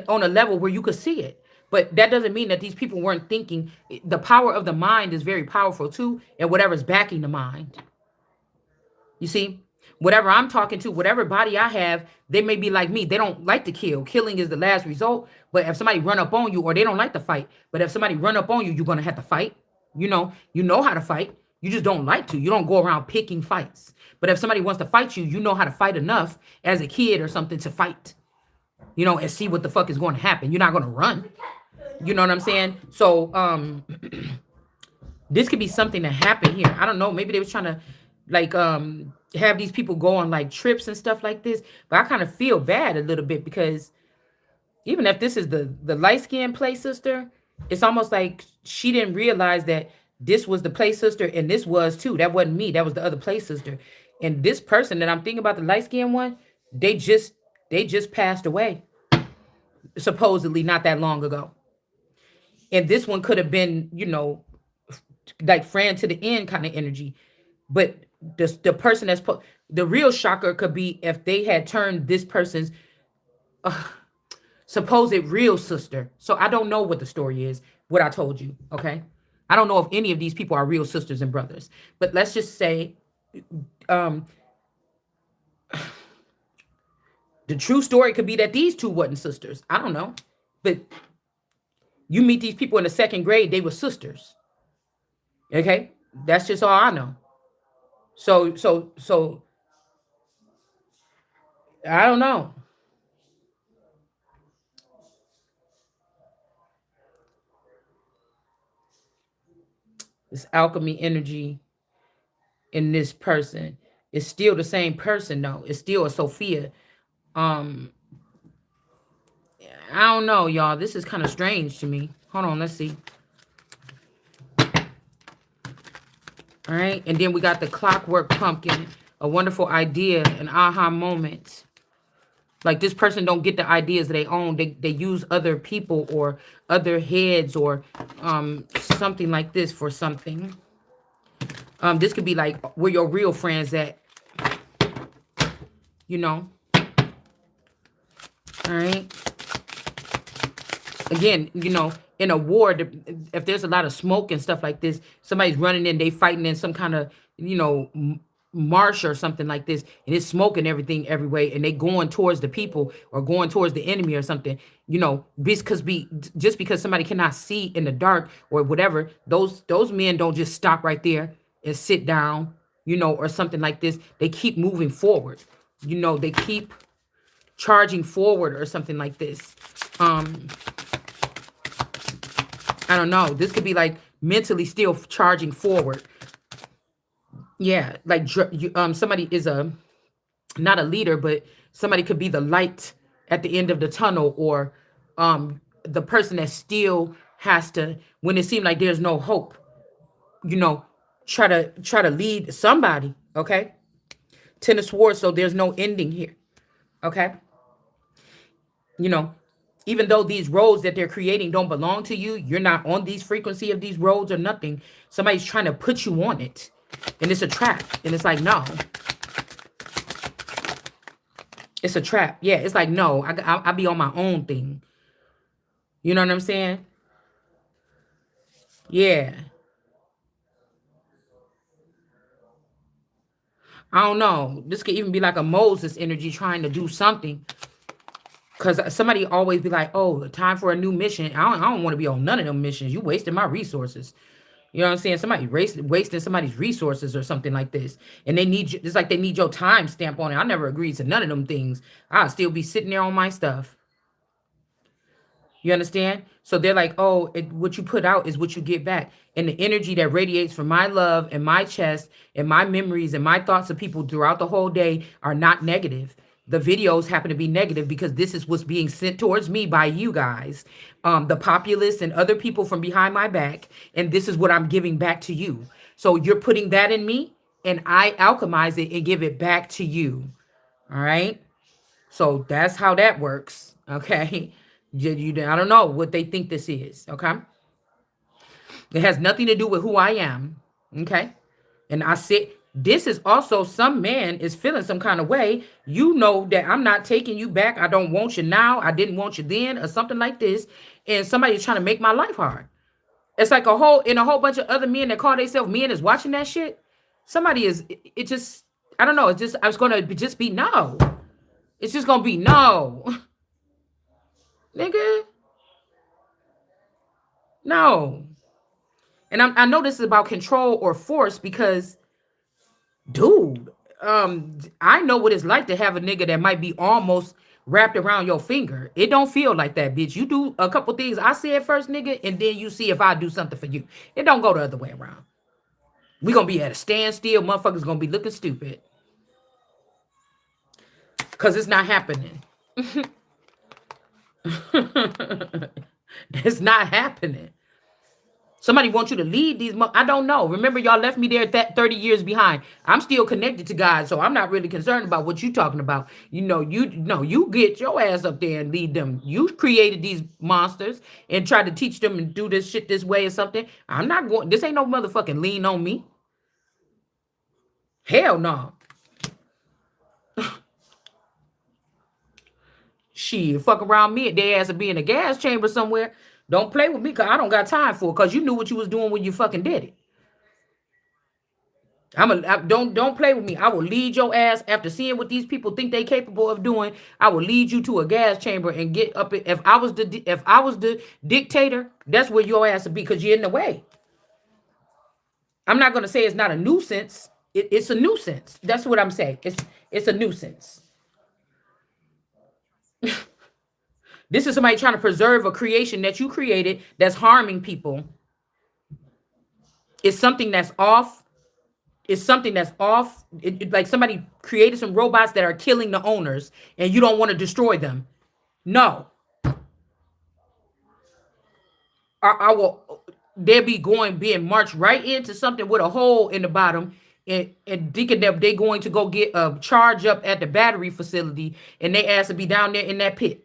on a level where you could see it. But that doesn't mean that these people weren't thinking. The power of the mind is very powerful too, and whatever's backing the mind. You see, whatever I'm talking to, whatever body I have, they may be like me. They don't like to kill. Killing is the last result. But if somebody run up on you, or they don't like to fight, but if somebody run up on you, you're gonna have to fight. You know how to fight. You just don't like to. You don't go around picking fights. But if somebody wants to fight you, you know how to fight enough as a kid or something to fight. And see what the fuck is going to happen. You're not going to run. You know what I'm saying? So, this could be something that happened here. I don't know. Maybe they was trying to like, have these people go on like trips and stuff like this. But I kind of feel bad a little bit because even if this is the light-skinned play sister, it's almost like she didn't realize that this was the play sister and this was too. That wasn't me. That was the other play sister. And this person that I'm thinking about, the light-skinned one, they just passed away, supposedly not that long ago. And this one could have been, like friend to the end kind of energy. But the person the real shocker could be if they had turned this person's supposed real sister. So I don't know what the story is, what I told you. Okay. I don't know if any of these people are real sisters and brothers, but let's just say, the true story could be that these two wasn't sisters. I don't know. But you meet these people in the second grade, they were sisters. Okay? That's just all I know. So I don't know. This alchemy energy in this person is still the same person though. It's still a Sophia. Um, I don't know, y'all. This is kind of strange to me. Hold on, let's see. All right, and then we got the clockwork pumpkin, a wonderful idea, an aha moment. Like this person don't get the ideas they own. They use other people or other heads or something like this for something. This could be like where your real friends at, you know. All right. Again, you know, in a war, if there's a lot of smoke and stuff like this, somebody's running in, they fighting in some kind of, you know, marsh or something like this, and it's smoking everything every way, and they going towards the people or going towards the enemy or something, you know, just because somebody cannot see in the dark or whatever, those men don't just stop right there and sit down, you know, or something like this. They keep moving forward, you know, they keep charging forward or something like this. Um, I don't know. This could be like mentally still charging forward. Yeah, like somebody is a not a leader, but somebody could be the light at the end of the tunnel, or the person that still has to, when it seems like there's no hope, you know, try to lead somebody. Okay, Ten of Swords. So there's no ending here. Okay, you know, even though these roads that they're creating don't belong to you, you're not on these frequency of these roads or nothing. Somebody's trying to put you on it, and it's a trap. And it's like, no, it's a trap. Yeah, it's like, no, I be on my own thing. You know what I'm saying? Yeah. I don't know. This could even be like a Moses energy trying to do something. Cause somebody always be like, "Oh, time for a new mission." I don't want to be on none of them missions. You wasting my resources. You know what I'm saying? Somebody wasting somebody's resources or something like this, and they need you. It's like they need your time stamp on it. I never agreed to none of them things. I'll still be sitting there on my stuff. You understand? So they're like, oh, what you put out is what you get back. And the energy that radiates from my love and my chest and my memories and my thoughts of people throughout the whole day are not negative. The videos happen to be negative because this is what's being sent towards me by you guys, the populace and other people from behind my back. And this is what I'm giving back to you. So you're putting that in me, and I alchemize it and give it back to you. All right. So that's how that works. Okay. I don't know what they think this is. Okay. It has nothing to do with who I am. Okay. And I said, this is also some man is feeling some kind of way. You know that I'm not taking you back. I don't want you now. I didn't want you then, or something like this. And somebody's trying to make my life hard. It's like a whole bunch of other men that call themselves men is watching that shit. Somebody is, it just, I don't know. It's just, I was going to just be no. It's just going to be no. Nigga, no. And I know this is about control or force because, dude, I know what it's like to have a nigga that might be almost wrapped around your finger. It don't feel like that, bitch. You do a couple things I said first, nigga, and then you see if I do something for you. It don't go the other way around. We gonna be at a standstill. Motherfuckers gonna be looking stupid because it's not happening. It's not happening. Somebody wants you to lead these. I don't know. Remember, y'all left me there that 30 years behind. I'm still connected to God, so I'm not really concerned about what you talking about. You get your ass up there and lead them. You created these monsters and tried to teach them and do this shit this way or something. I'm not going. This ain't no motherfucking lean on me. Hell no. Shit, fuck around me. Their ass will be in a gas chamber somewhere. Don't play with me, cause I don't got time for it. Cause you knew what you was doing when you fucking did it. Don't play with me. I will lead your ass after seeing what these people think they capable of doing. I will lead you to a gas chamber and get up. If I was the dictator, that's where your ass would be because you're in the way. I'm not gonna say it's not a nuisance. It's a nuisance. That's what I'm saying. It's a nuisance. This is somebody trying to preserve a creation that you created that's harming people. It's something that's off. It's something that's off. Like somebody created some robots that are killing the owners and you don't want to destroy them. No, I will. They'll be being marched right into something with a hole in the bottom, and thinking that they going to go get a charge up at the battery facility, and they ask to be down there in that pit.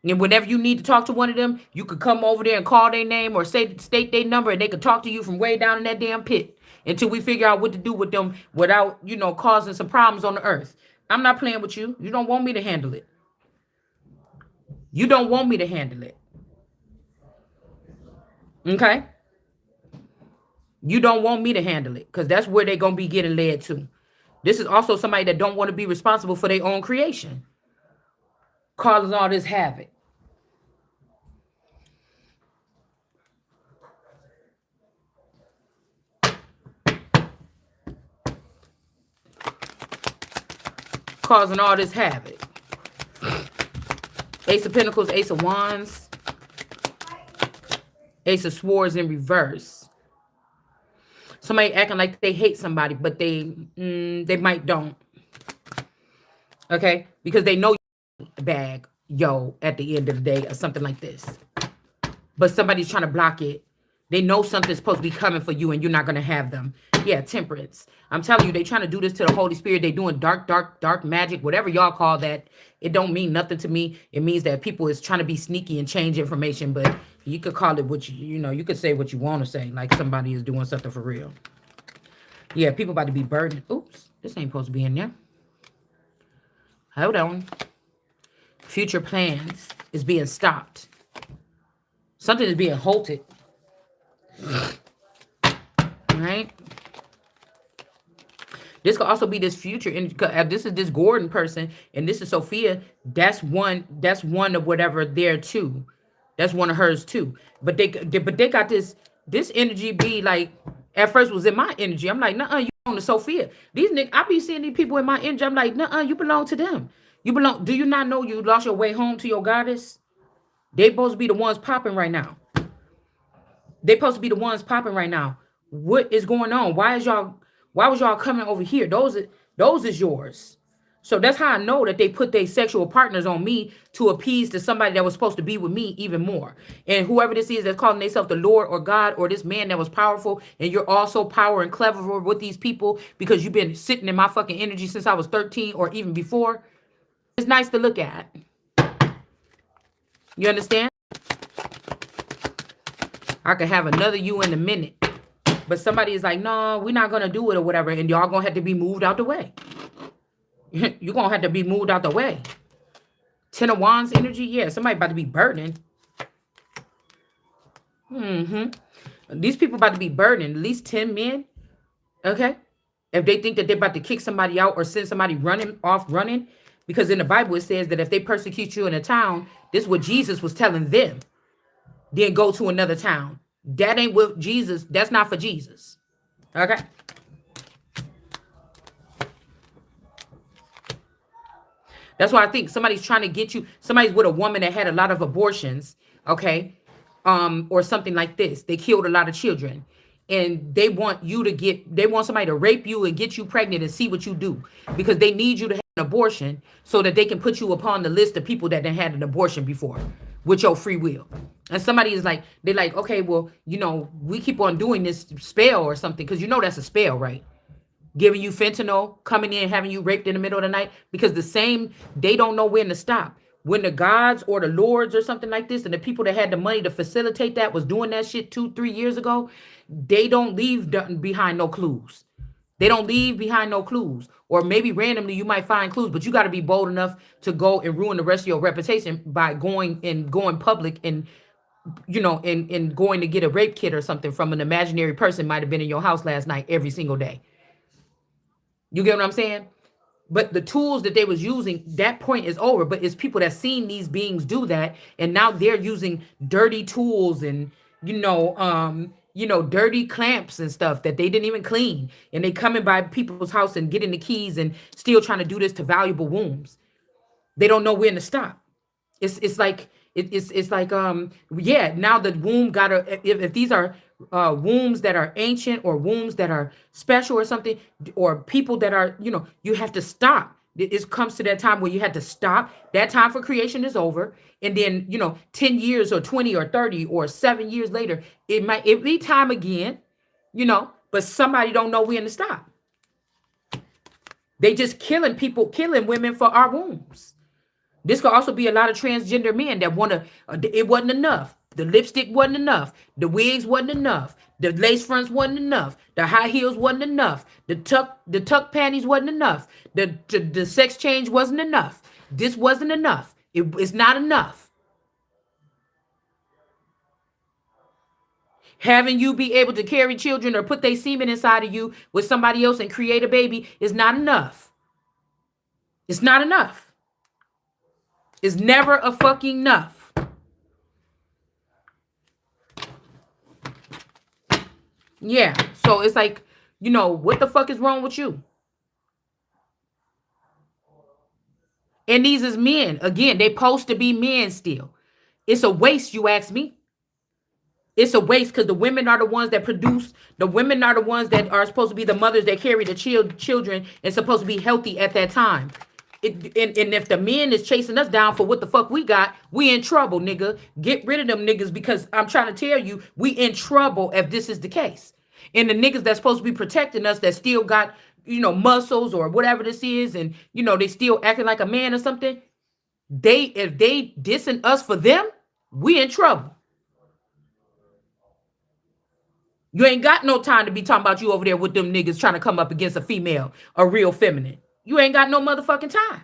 And whenever you need to talk to one of them, you could come over there and call their name or state their number, and they could talk to you from way down in that damn pit until we figure out what to do with them without, causing some problems on the earth. I'm not playing with you. You don't want me to handle it. You don't want me to handle it. Okay? You don't want me to handle it because that's where they're going to be getting led to. This is also somebody that don't want to be responsible for their own creation, causing all this havoc. Causing all this havoc. Ace of Pentacles, Ace of Wands, Ace of Swords in reverse. Somebody acting like they hate somebody, but they might don't. Okay? Because they know the bag, at the end of the day, or something like this. But somebody's trying to block it. They know something's supposed to be coming for you and you're not going to have them. Yeah, Temperance. I'm telling you, they trying to do this to the Holy Spirit. They doing dark magic, whatever y'all call that. It don't mean nothing to me. It means that people is trying to be sneaky and change information, but you could call it what you could say what you want to say, like somebody is doing something for real. Yeah, people about to be burdened. Oops, this ain't supposed to be in there. Hold on. Future plans is being stopped. Something is being halted. Right? This could also be this future, and this is this Gordon person, and this is Sophia. That's one of whatever there too. That's one of hers too. But they got this energy be like, at first was in my energy. I'm like, nuh-uh, you belong to Sophia. These niggas, I be seeing these people in my energy. I'm like, nuh-uh, you belong to them. You belong. Do you not know you lost your way home to your goddess? They supposed to be the ones popping right now. They supposed to be the ones popping right now. What is going on? Why was y'all coming over here? Those is yours. So that's how I know that they put their sexual partners on me to appease to somebody that was supposed to be with me even more. And whoever this is that's calling themselves the Lord or God or this man that was powerful, and you're also power and clever with these people because you've been sitting in my fucking energy since I was 13 or even before. It's nice to look at. You understand? I could have another you in a minute. But somebody is like, no, we're not going to do it or whatever. And y'all going to have to be moved out the way. You're going to have to be moved out the way. Ten of Wands energy. Yeah, somebody about to be burdening. These people about to be burdening. At least 10 men. Okay. If they think that they're about to kick somebody out or send somebody running. Because in the Bible, it says that if they persecute you in a town, this is what Jesus was telling them. Then go to another town. That ain't what Jesus, that's not for Jesus. Okay. That's why I think somebody's trying to get you, somebody's with a woman that had a lot of abortions, okay? Or something like this. They killed a lot of children. And they want somebody to rape you and get you pregnant and see what you do. Because they need you to have an abortion so that they can put you upon the list of people that had an abortion before with your free will. And somebody is like, they're like, okay, well, we keep on doing this spell or something. Because that's a spell, right? Giving you fentanyl, coming in, having you raped in the middle of the night. Because they don't know when to stop. When the gods or the lords or something like this, and the people that had the money to facilitate that was doing that shit 2-3 years ago, they don't leave behind no clues. They don't leave behind no clues. Or maybe randomly you might find clues, but you got to be bold enough to go and ruin the rest of your reputation by going public and and going to get a rape kit or something from an imaginary person might have been in your house last night every single day. You get what I'm saying? But the tools that they was using, that point is over. But it's people that seen these beings do that, and now they're using dirty tools and dirty clamps and stuff that they didn't even clean, and they coming by people's house and getting the keys and still trying to do this to valuable wombs. They don't know when to stop. It's like It's like yeah, now the womb gotta, if these are wombs that are ancient or wombs that are special or something, or people that are, you have to stop. It comes to that time where you had to stop. That time for creation is over. And then, 10 years or 20 or 30 or 7 years later, it be time again, but somebody don't know when to stop. They just killing people, killing women for our wombs. This could also be a lot of transgender men that want to, it wasn't enough. The lipstick wasn't enough. The wigs wasn't enough. The lace fronts wasn't enough. The high heels wasn't enough. The tuck panties wasn't enough. The sex change wasn't enough. This wasn't enough. It's not enough. Having you be able to carry children or put their semen inside of you with somebody else and create a baby is not enough. It's not enough. It's never a fucking enough. Yeah. So it's like, what the fuck is wrong with you? And these is men. Again, they supposed to be men still. It's a waste, you ask me. It's a waste because the women are the ones that produce. The women are the ones that are supposed to be the mothers that carry the children and supposed to be healthy at that time. And if the men is chasing us down for what the fuck we got, we in trouble, nigga. Get rid of them niggas because I'm trying to tell you, we in trouble if this is the case. And the niggas that's supposed to be protecting us that still got, muscles or whatever this is, and they still acting like a man or something. If they dissing us for them, we in trouble. You ain't got no time to be talking about you over there with them niggas trying to come up against a female, a real feminine. You ain't got no motherfucking time.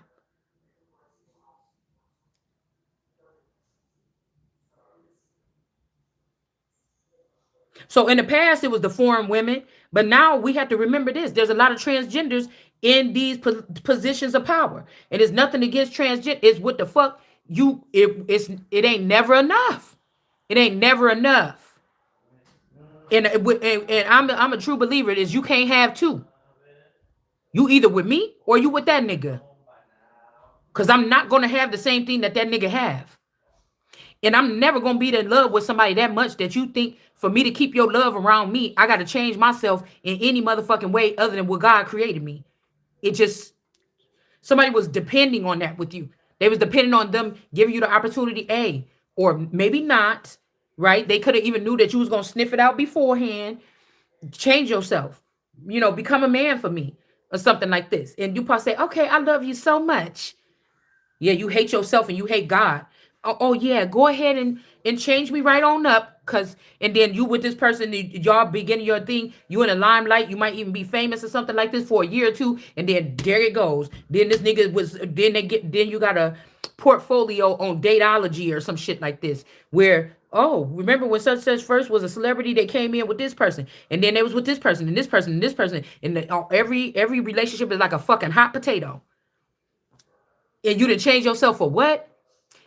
So in the past, it was the foreign women, but now we have to remember this. There's a lot of transgenders in these positions of power. And it's nothing against transgender. It's what the fuck it ain't never enough. It ain't never enough. And I'm a true believer is you can't have two. You either with me or you with that nigga. Cause I'm not gonna have the same thing that nigga have. And I'm never gonna be in love with somebody that much that you think for me to keep your love around me, I gotta change myself in any motherfucking way other than what God created me. It just somebody was depending on that with you. They was depending on them giving you the opportunity, A, or maybe not, right? They could have even knew that you was gonna sniff it out beforehand. Change yourself, become a man for me, or something like this. And you probably say, okay, I love you so much. Yeah, you hate yourself and you hate God. Oh yeah, go ahead and change me right on up. And then you with this person, y'all beginning your thing, you in the limelight, you might even be famous or something like this for a year or two, and then there it goes. Then this nigga then you got a portfolio on Dateology or some shit like this, where, oh, remember when such first was a celebrity, they came in with this person, and then they was with this person and this person and this person, and every relationship is like a fucking hot potato. And you didn't change yourself for what?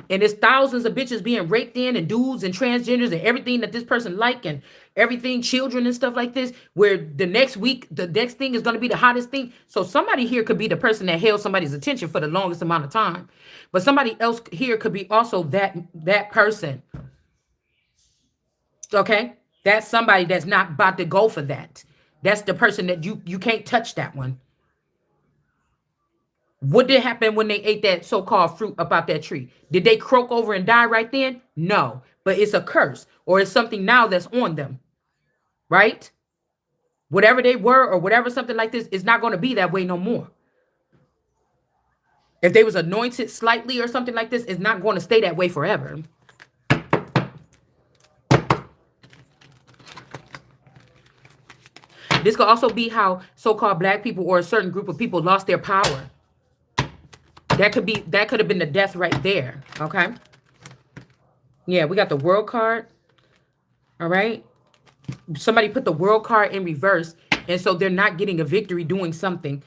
And there's thousands of bitches being raped in, and dudes and transgenders and everything that this person like, and everything, children and stuff like this, where the next week, the next thing is going to be the hottest thing. So somebody here could be the person that held somebody's attention for the longest amount of time. But somebody else here could be also that person. Okay? That's somebody that's not about to go for that. That's the person that you can't touch that one. What did happen when they ate that so-called fruit about that tree? Did they croak over and die right then? No, but it's a curse, or it's something now that's on them, right? Whatever they were or whatever, something like this is not going to be that way no more. If they was anointed slightly or something like this, it's not going to stay that way forever. This could also be how so-called black people or a certain group of people lost their power. That could have been the death right there. Okay. Yeah, we got the world card. All right. Somebody put the world card in reverse, and so they're not getting a victory doing something.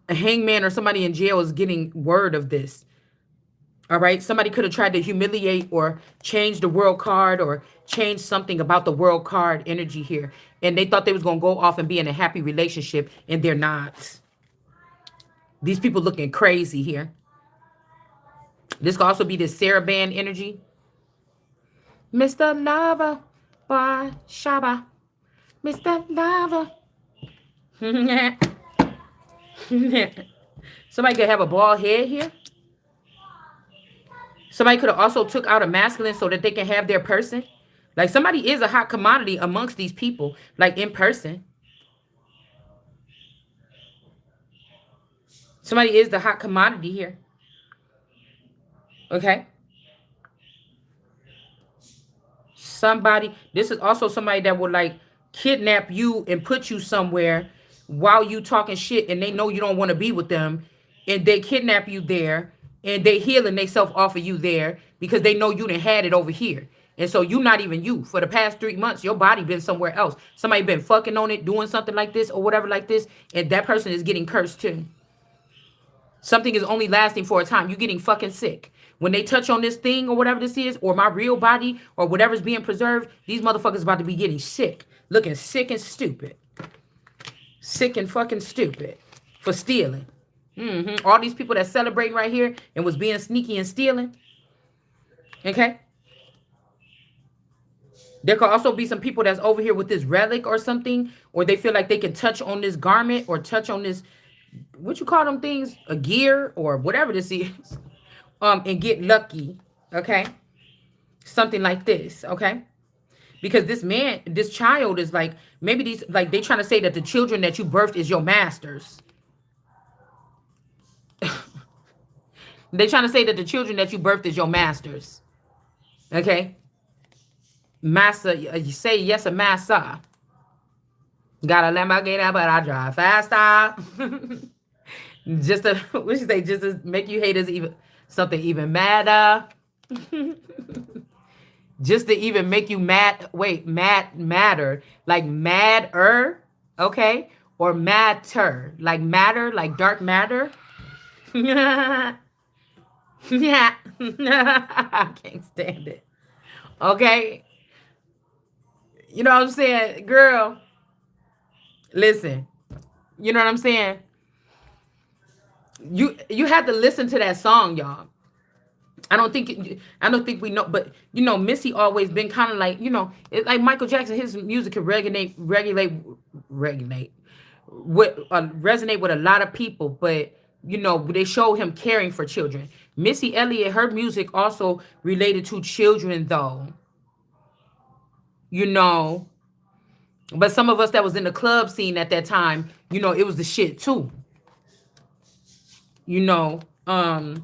A hangman or somebody in jail is getting word of this. All right. Somebody could have tried to humiliate or change the world card or change something about the world card energy here. And they thought they was going to go off and be in a happy relationship, and they're not. These people looking crazy here. This could also be this Sarah Band energy. Mr. Lover, boy, Shaba. Mr. Lover. Somebody could have a bald head here. Somebody could have also took out a masculine so that they can have their person. Like somebody is a hot commodity amongst these people, like in person. Somebody is the hot commodity here. Okay. Somebody, this is also somebody that would like kidnap you and put you somewhere while you talking shit and they know you don't want to be with them, and they kidnap you there and they healing themselves off of you there because they know you done had it over here. And so you not even you. For the past 3 months, your body been somewhere else. Somebody been fucking on it, doing something like this or whatever like this, and that person is getting cursed too. Something is only lasting for a time. You're getting fucking sick. When they touch on this thing or whatever this is, or my real body, or whatever's being preserved, these motherfuckers about to be getting sick. Looking sick and stupid. Sick and fucking stupid. For stealing. All these people that celebrating right here and was being sneaky and stealing. Okay? There could also be some people that's over here with this relic or something, or they feel like they can touch on this garment or touch on this, what you call them things, a gear or whatever this is, and get lucky. Okay, something like this. Okay, because this man, this child is like, maybe these, like they trying to say that the children that you birthed is your masters. They trying to say that the children that you birthed is your masters. Okay, master, you say yes, a master. Gotta let my get out, but I drive faster. Just to, what you say, just to make you haters even something even madder. Just to even make you mad. Wait, matter, like madder, okay, or matter, like matter, like dark matter. Yeah, I can't stand it. Okay, you know what I'm saying, girl. Listen, you know what I'm saying. You had to listen to that song, y'all. I don't think we know, but you know, Missy always been kind of like, you know, it's like Michael Jackson. His music can regulate, with resonate with a lot of people, but you know, they show him caring for children. Missy Elliott, her music also related to children, though. You know, but some of us that was in the club scene at that time, you know, it was the shit too. You know, but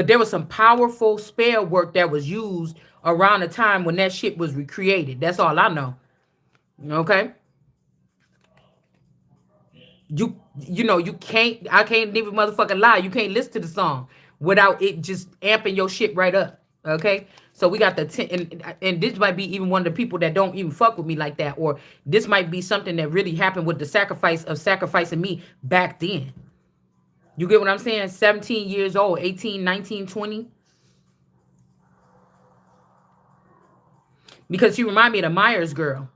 there was some powerful spell work that was used around the time when that shit was recreated. That's all I know. Okay. You know, you can't, I can't even motherfucking lie. You can't listen to the song without it just amping your shit right up. Okay. So we got the and this might be even one of the people that don't even fuck with me like that, or this might be something that really happened with the sacrifice of sacrificing me back then. You get what I'm saying? 17 years old, 18, 19, 20. Because she remind me of the Myers girl.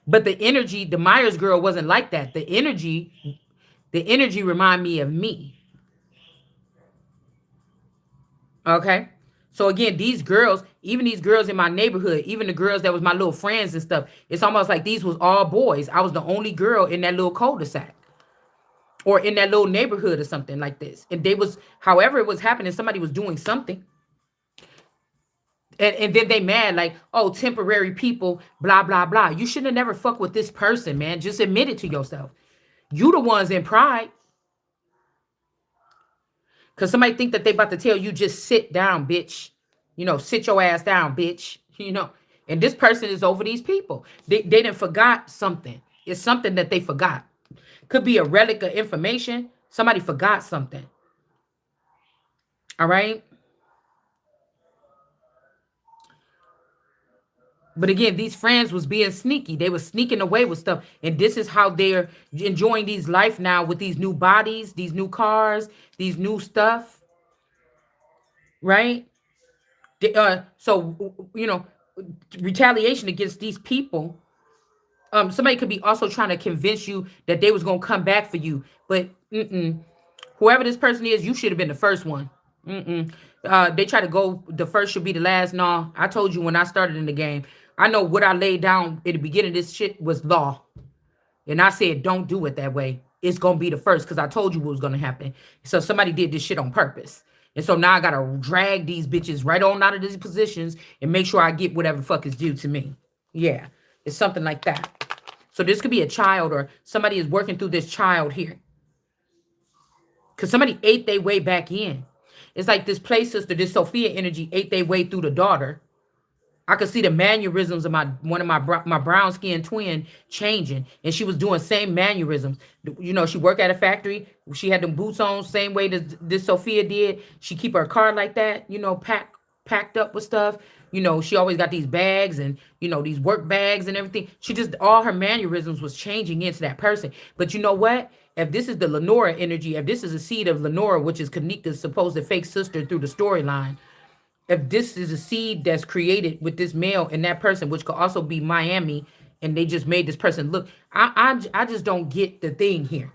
But the energy, the Myers girl wasn't like that. The energy remind me of me. Okay. So again, these girls, even these girls in my neighborhood, even the girls that was my little friends and stuff, it's almost like these was all boys. I was the only girl in that little cul-de-sac or in that little neighborhood or something like this. And they was, however it was happening, somebody was doing something. And then they mad like, oh, temporary people, blah, blah, blah. You shouldn't have never fucked with this person, man. Just admit it to yourself. You the ones in pride. Because somebody think that they about to tell you just sit down, bitch. You know, sit your ass down, bitch. You know, and this person is over these people. They didn't forgot something. It's something that they forgot. Could be a relic of information. Somebody forgot something. All right. But again, these friends was being sneaky. They were sneaking away with stuff. And this is how they're enjoying these life now with these new bodies, these new cars, these new stuff. Right? So, you know, retaliation against these people. Somebody could be also trying to convince you that they was going to come back for you. But Whoever this person is, you should have been the first one. Mm-mm. They try to go, the first should be the last. No, I told you when I started in the game, I know what I laid down at the beginning of this shit was law. And I said, don't do it that way. It's going to be the first because I told you what was going to happen. So somebody did this shit on purpose. And so now I got to drag these bitches right on out of these positions and make sure I get whatever the fuck is due to me. Yeah, it's something like that. So this could be a child or somebody is working through this child here. Because somebody ate their way back in. It's like this play sister, this Sophia energy ate their way through the daughter. I could see the mannerisms of my one of my brown skinned twin changing, and she was doing same mannerisms. You know, she worked at a factory. She had them boots on, same way that this Sophia did. She keep her car like that, you know, packed up with stuff. You know, she always got these bags and you know these work bags and everything. She just all her mannerisms was changing into that person. But you know what? If this is the Lenora energy, if this is a seed of Lenora, which is Kanika's supposed fake sister through the storyline, if this is a seed that's created with this male and that person, which could also be Miami, and they just made this person look, I just don't get the thing here.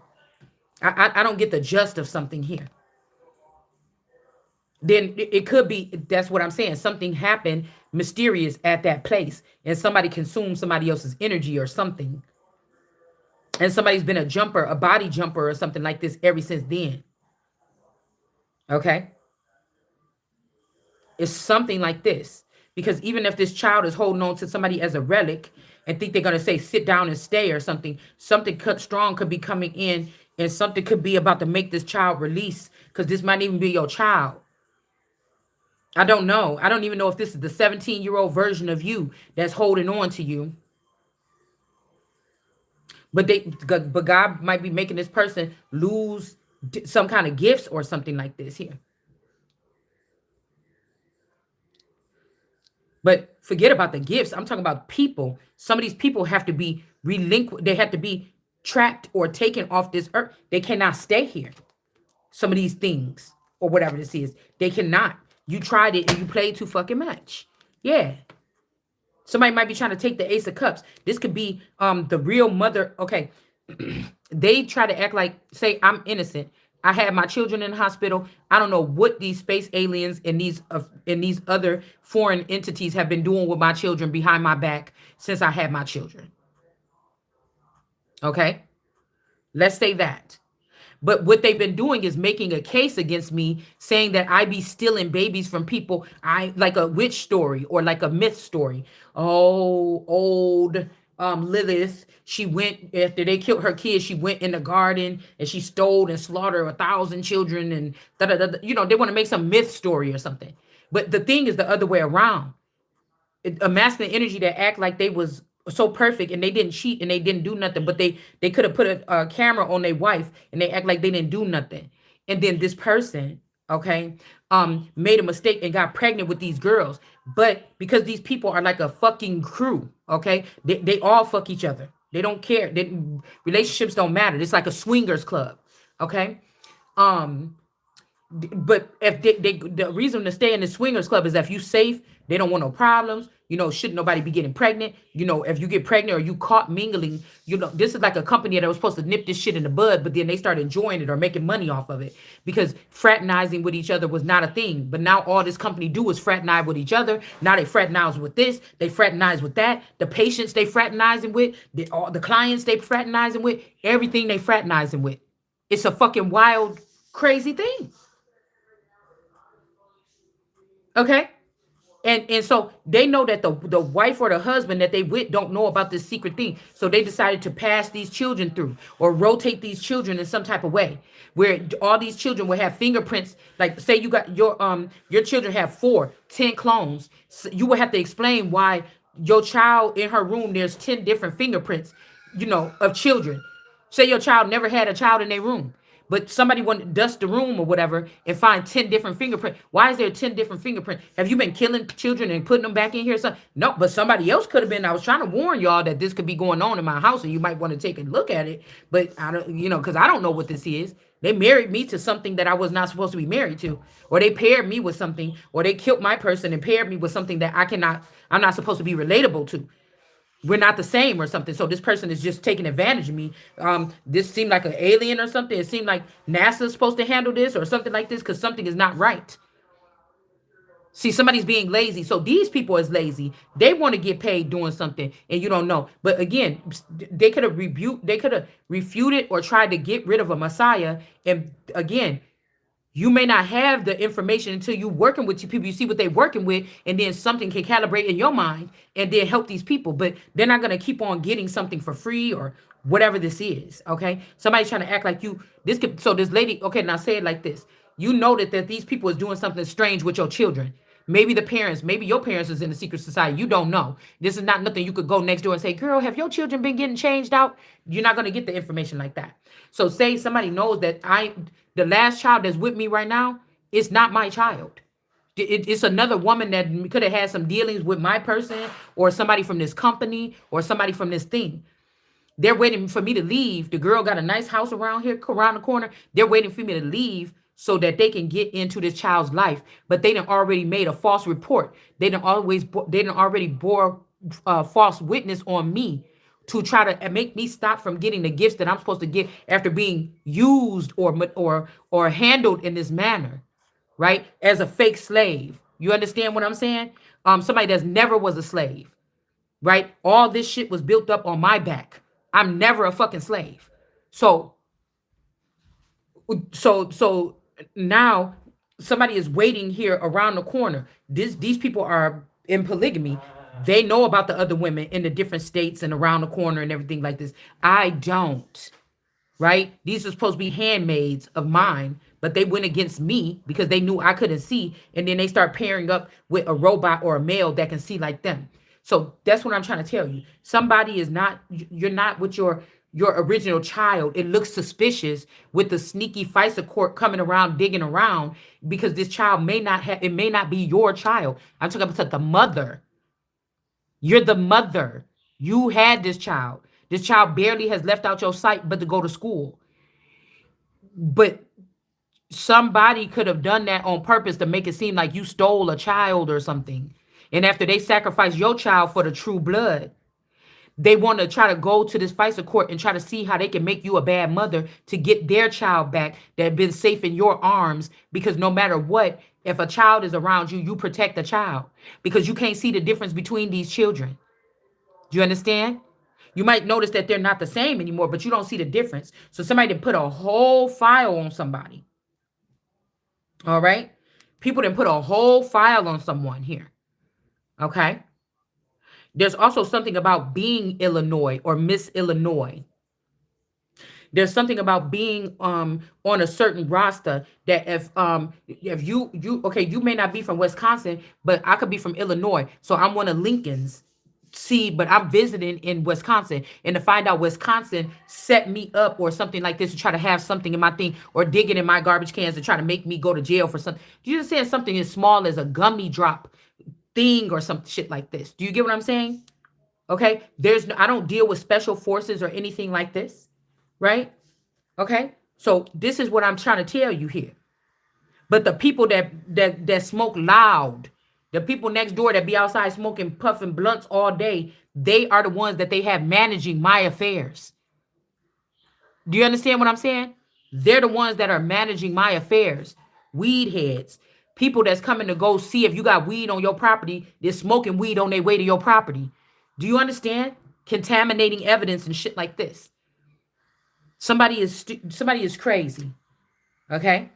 I don't get the just of something here. Then it could be, that's what I'm saying. Something happened mysterious at that place, and somebody consumed somebody else's energy or something. And somebody's been a jumper, a body jumper or something like this ever since then. Okay. It's something like this. Because even if this child is holding on to somebody as a relic and think they're going to say, sit down and stay or something, something strong could be coming in and something could be about to make this child release because this might even be your child. I don't know. I don't even know if this is the 17-year-old version of you that's holding on to you. But God might be making this person lose some kind of gifts or something like this here. But forget about the gifts. I'm talking about people. Some of these people have to be relinquished. They have to be trapped or taken off this earth. They cannot stay here. Some of these things or whatever this is, they cannot. You tried it and you played too fucking much. Yeah. Somebody might be trying to take the Ace of Cups. This could be the real mother. Okay. They try to act like, say, I'm innocent. I had my children in the hospital. I don't know what these space aliens and these other foreign entities have been doing with my children behind my back since I had my children. Okay? Let's say that. But what they've been doing is making a case against me, saying that I be stealing babies from people. I like a witch story or like a myth story. Oh, old Lilith, she went after they killed her kids. She went in the garden and she stole and slaughtered 1,000 children and da, da, da, da. You know, they want to make some myth story or something. But the thing is the other way around. A masculine energy that act like they was so perfect and they didn't cheat and they didn't do nothing, but they could have put a camera on their wife and they act like they didn't do nothing. And then this person, okay, made a mistake and got pregnant with these girls. But because these people are like a fucking crew, okay, they all fuck each other. They don't care. Relationships don't matter. It's like a swingers club, okay. But if the reason to stay in the swingers club is that if you safe, they don't want no problems. You know, shouldn't nobody be getting pregnant. You know, if you get pregnant or you caught mingling, you know, this is like a company that was supposed to nip this shit in the bud, but then they started enjoying it or making money off of it because fraternizing with each other was not a thing. But now all this company do is fraternize with each other. Now they fraternize with this, they fraternize with that. The patients they fraternizing with, all the clients they fraternizing with, everything they fraternizing with. It's a fucking wild, crazy thing. Okay. And so they know that the wife or the husband that they with don't know about this secret thing. So they decided to pass these children through or rotate these children in some type of way where all these children will have fingerprints. Like say you got your children have 10 clones. So you would have to explain why your child in her room, there's 10 different fingerprints, you know, of children. Say your child never had a child in their room. But somebody wanted to dust the room or whatever and find 10 different fingerprints. Why is there 10 different fingerprints? Have you been killing children and putting them back in here? No, but somebody else could have been. I was trying to warn y'all that this could be going on in my house and you might want to take a look at it. But I don't, you know, because I don't know what this is. They married me to something that I was not supposed to be married to. Or they paired me with something. Or they killed my person and paired me with something that I'm not supposed to be relatable to. we're not the same or something. So this person is just taking advantage of me. This seemed like an alien or something. It seemed like NASA's supposed to handle this or something like this because something is not right. See, somebody's being lazy. So these people is lazy. They want to get paid doing something and you don't know. But again, they could have they could have refuted or tried to get rid of a Messiah. And again, you may not have the information until you working with your people. You see what they're working with, and then something can calibrate in your mind and then help these people. But they're not gonna keep on getting something for free or whatever this is. Okay. Somebody's trying to act like you this could so this lady, okay, now say it like this. You know that these people is doing something strange with your children. Maybe the parents, maybe your parents is in the secret society. You don't know. This is not nothing you could go next door and say, girl, have your children been getting changed out? You're not going to get the information like that. So say somebody knows that the last child that's with me right now is not my child. It's another woman that could have had some dealings with my person or somebody from this company or somebody from this thing. They're waiting for me to leave. The girl got a nice house around here, around the corner. They're waiting for me to leave so that they can get into this child's life. But they done already made a false report. They done already bore false witness on me to try to make me stop from getting the gifts that I'm supposed to get after being used or handled in this manner, right? As a fake slave. You understand what I'm saying? Somebody that's never was a slave, right? All this shit was built up on my back. I'm never a fucking slave. So so now somebody is waiting here around the corner. These people are in polygamy. They know about the other women in the different states and around the corner and everything like this. I don't, right? These are supposed to be handmaids of mine, but they went against me because they knew I couldn't see. And then they start pairing up with a robot or a male that can see like them. So that's what I'm trying to tell you. Somebody is not, you're not with your original child. It looks suspicious with the sneaky FISA court coming around, digging around, because this child may not have, it may not be your child. I'm talking about the mother. You're the mother. You had this child. This child barely has left out your sight but to go to school. But somebody could have done that on purpose to make it seem like you stole a child or something. And after they sacrifice your child for the true blood, they want to try to go to this FISA court and try to see how they can make you a bad mother to get their child back that had been safe in your arms. Because no matter what, if a child is around you, you protect the child because you can't see the difference between these children. Do you understand? You might notice that they're not the same anymore, but you don't see the difference. So somebody did put a whole file on somebody. All right. People didn't put a whole file on someone here. Okay. There's also something about being Illinois or Miss Illinois. There's something about being on a certain roster that if you okay, you may not be from Wisconsin, but I could be from Illinois. So I'm one of Lincoln's seed, but I'm visiting in Wisconsin, and to find out Wisconsin set me up or something like this to try to have something in my thing or dig it in my garbage cans to try to make me go to jail for something. You just saying something as small as a gummy drop thing or some shit like this. Do you get what I'm saying? Okay. I don't deal with special forces or anything like this. Right? Okay. So this is what I'm trying to tell you here. But the people that smoke loud, the people next door that be outside smoking, puffing blunts all day, they are the ones that they have managing my affairs. Do you understand what I'm saying? They're the ones that are managing my affairs. Weed heads. People that's coming to go see if you got weed on your property, they're smoking weed on their way to your property. Do you understand? Contaminating evidence and shit like this. Somebody is crazy. Okay?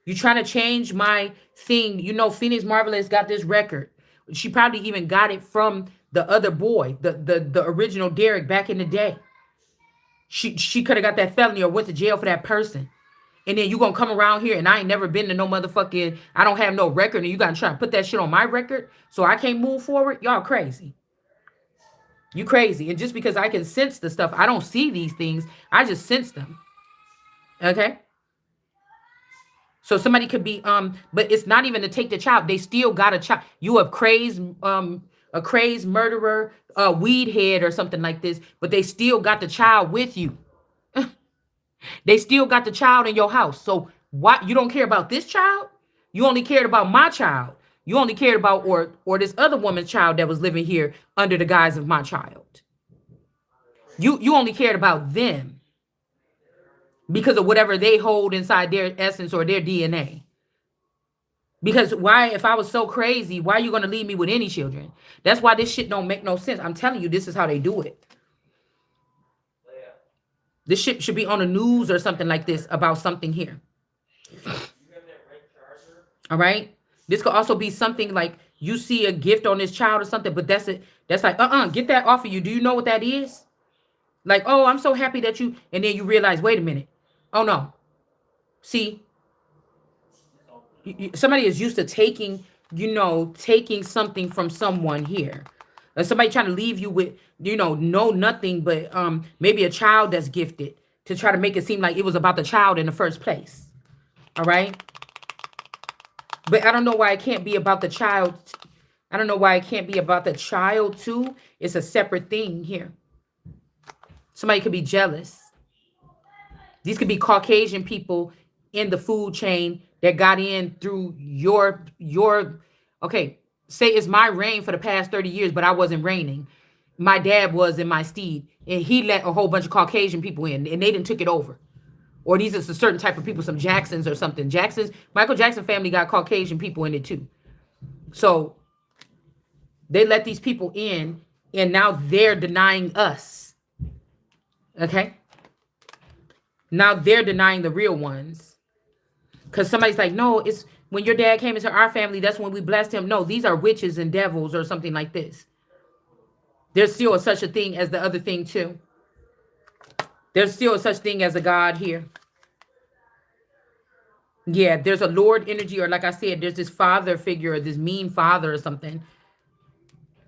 You trying to change my thing. You know, Phoenix Marvelous got this record. She probably even got it from the other boy, the original Derek back in the day. She could have got that felony or went to jail for that person. And then you gonna come around here and I ain't never been to no motherfucking, I don't have no record, and you gotta try to put that shit on my record so I can't move forward? Y'all crazy. You crazy. And just because I can sense the stuff, I don't see these things. I just sense them. Okay? So somebody could be, but it's not even to take the child. They still got a child. You have a crazed murderer, a weed head or something like this, but they still got the child with you. They still got the child in your house. So what? You don't care about this child? You only cared about my child. You only cared about or this other woman's child that was living here under the guise of my child. You only cared about them because of whatever they hold inside their essence or their DNA. Because why, if I was so crazy, why are you going to leave me with any children? That's why this shit don't make no sense. I'm telling you, this is how they do it. This shit should be on the news or something like this about something here. All right. This could also be something like you see a gift on this child or something, but that's it. That's like, get that off of you. Do you know what that is? Like, oh, I'm so happy that you, and then you realize, wait a minute. Oh no. See, somebody is used to taking, taking something from someone here. Somebody trying to leave you with, know nothing but maybe a child that's gifted to try to make it seem like it was about the child in the first place. All right. But I don't know why it can't be about the child. I don't know why it can't be about the child too. It's a separate thing here. Somebody could be jealous. These could be Caucasian people in the food chain that got in through your okay, say it's my reign for the past 30 years, but I wasn't reigning. My dad was in my steed, and he let a whole bunch of Caucasian people in, and they didn't took it over. Or these are a certain type of people, some Jacksons or something. Michael Jackson family got Caucasian people in it too. So they let these people in, and now they're denying us. Okay? Now they're denying the real ones. Because somebody's like, no, it's when your dad came into our family, that's when we blessed him. No, these are witches and devils or something like this. There's still such a thing as the other thing too. There's still such thing as a God here. Yeah, there's a Lord energy, or like I said, there's this father figure, or this mean father or something.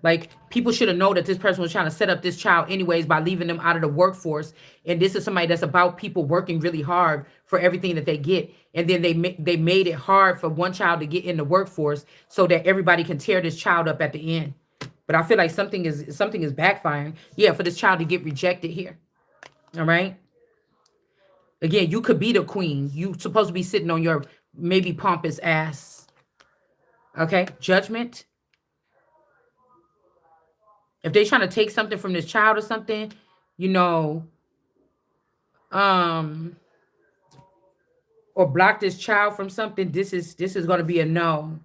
Like, people should have known that this person was trying to set up this child anyways by leaving them out of the workforce. And this is somebody that's about people working really hard for everything that they get. And then they made it hard for one child to get in the workforce so that everybody can tear this child up at the end. But I feel like something is backfiring. Yeah, for this child to get rejected here. All right. Again, you could be the queen. You supposed to be sitting on your maybe pompous ass. Okay. Judgment. If they trying to take something from this child or something, you know, or block this child from something, this is going to be a no.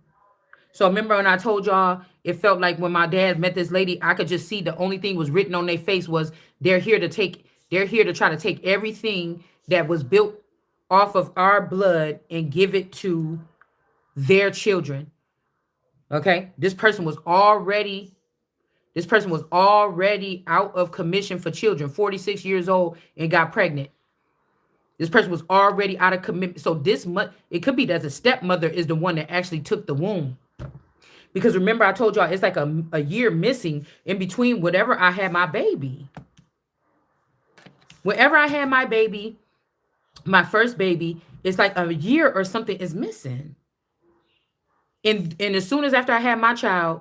So remember when I told y'all, it felt like when my dad met this lady, I could just see the only thing was written on their face was they're here to try to take everything that was built off of our blood and give it to their children. Okay? This person was already out of commission for children, 46 years old, and got pregnant. This person was already out of commitment. So it could be that the stepmother is the one that actually took the womb. Because remember, I told y'all it's like a year missing in between whatever I had my baby. Whenever I had my baby, my first baby, it's like a year or something is missing. And as soon as after I had my child,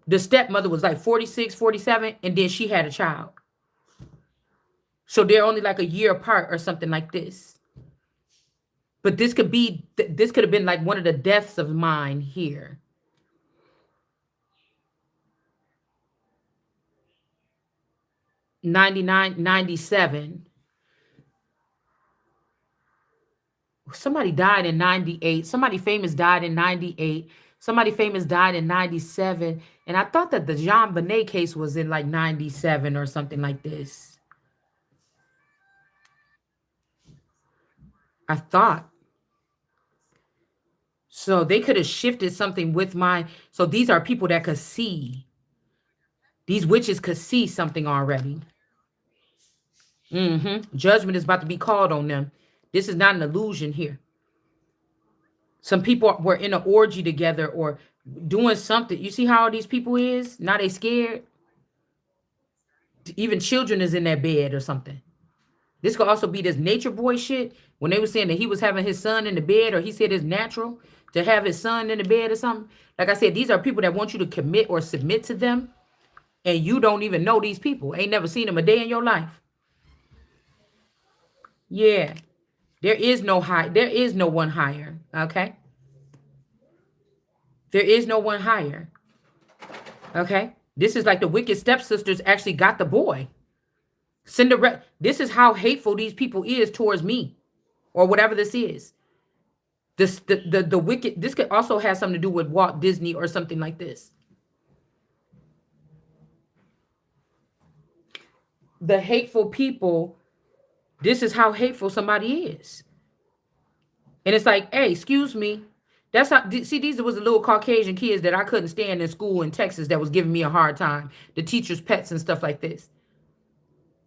the stepmother was like 46, 47, and then she had a child. So they're only like a year apart or something like this. But this could have been like one of the deaths of mine here. 99, 97. Somebody died in 98. Somebody famous died in 98. Somebody famous died in 97. And I thought that the Jean Bonnet case was in like 97 or something like this. I thought. So they could have shifted something with so these are people that could see. These witches could see something already. Judgment is about to be called on them. This is not an illusion here. Some people were in an orgy together or doing something. You see how all these people is? Now they scared. Even children is in their bed or something. This could also be this nature boy shit. When they were saying that he was having his son in the bed, or he said it's natural to have his son in the bed or something. Like I said, these are people that want you to commit or submit to them. And you don't even know these people. Ain't never seen them a day in your life. Yeah. There is no one higher. Okay. There is no one higher. Okay. This is like the wicked stepsisters actually got the boy. Cinderella. This is how hateful these people is towards me, or whatever this is. This the wicked. This could also have something to do with Walt Disney or something like this. The hateful people. This is how hateful somebody is, and it's like, hey, excuse me. That's how. See, these was the little Caucasian kids that I couldn't stand in school in Texas that was giving me a hard time. The teachers' pets and stuff like this.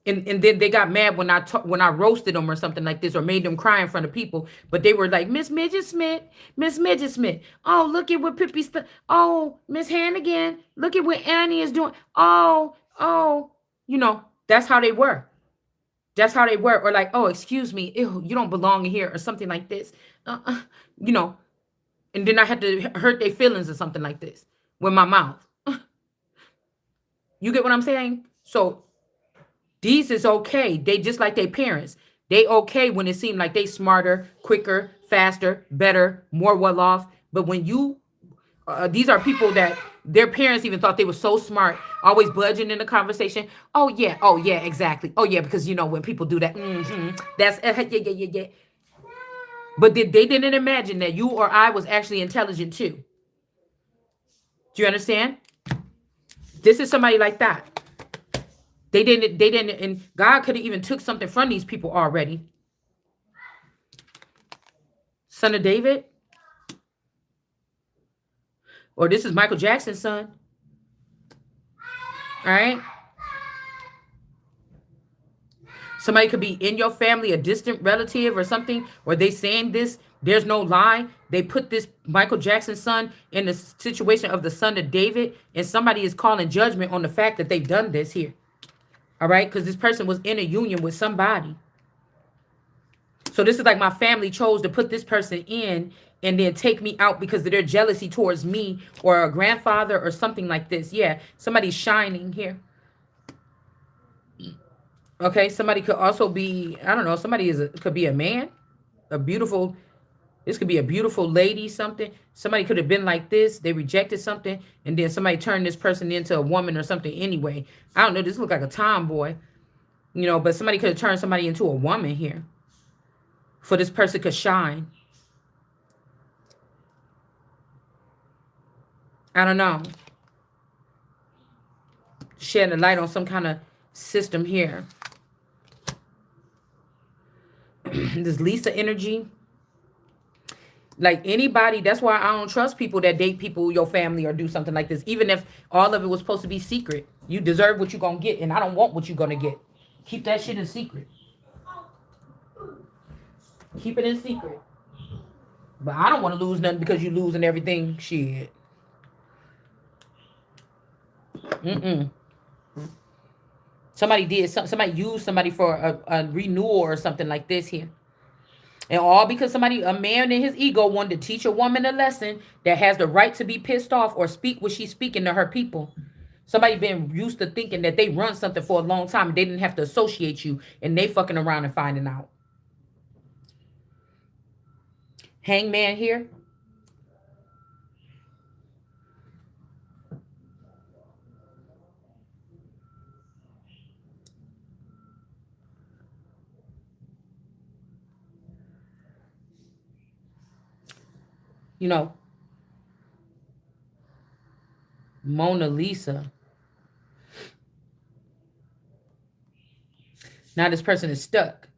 And then they got mad when when I roasted them or something like this, or made them cry in front of people. But they were like, Miss Midget Smith, Miss Midget Smith. Oh, look at what Pippi. Oh, Miss Hannigan, look at what Annie is doing. Oh, that's how they were. That's how they were. Or like, oh, excuse me, ew, you don't belong in here, or something like this. Uh, uh, you know. And then I had to hurt their feelings or something like this with my mouth. You get what I'm saying? So these is okay. They just like their parents. They okay when it seemed like they smarter, quicker, faster, better, more well off. But when these are people that their parents even thought they were so smart, always budging in the conversation. Oh yeah, exactly. Oh yeah, because when people do that, that's yeah. But they didn't imagine that you or I was actually intelligent too. Do you understand? This is somebody like that. They didn't, and God could have even took something from these people already. Son of David? Or this is Michael Jackson's son. All right? Somebody could be in your family, a distant relative or something, or they saying this, there's no lie. They put this Michael Jackson's son in the situation of the son of David, and somebody is calling judgment on the fact that they've done this here. All right? Because this person was in a union with somebody. So this is like my family chose to put this person in and then take me out because of their jealousy towards me or a grandfather or something like this. Yeah, somebody's shining here. Okay, somebody could also be, I don't know, could be a man, this could be a beautiful lady, something. Somebody could have been like this. They rejected something, and then somebody turned this person into a woman or something anyway. I don't know, this look like a tomboy, but somebody could have turned somebody into a woman here for this person could shine. I don't know. Shedding a light on some kind of system here. This Lisa energy. Like anybody, that's why I don't trust people that date people, your family, or do something like this. Even if all of it was supposed to be secret. You deserve what you're going to get, and I don't want what you're going to get. Keep that shit in secret. Keep it in secret. But I don't want to lose nothing because you losing everything. Shit. Somebody used somebody for a renewal or something like this here. And all because a man in his ego wanted to teach a woman a lesson that has the right to be pissed off or speak what she's speaking to her people. Somebody been used to thinking that they run something for a long time and they didn't have to associate you, and they fucking around and finding out. Hangman here. Mona Lisa. Now this person is stuck.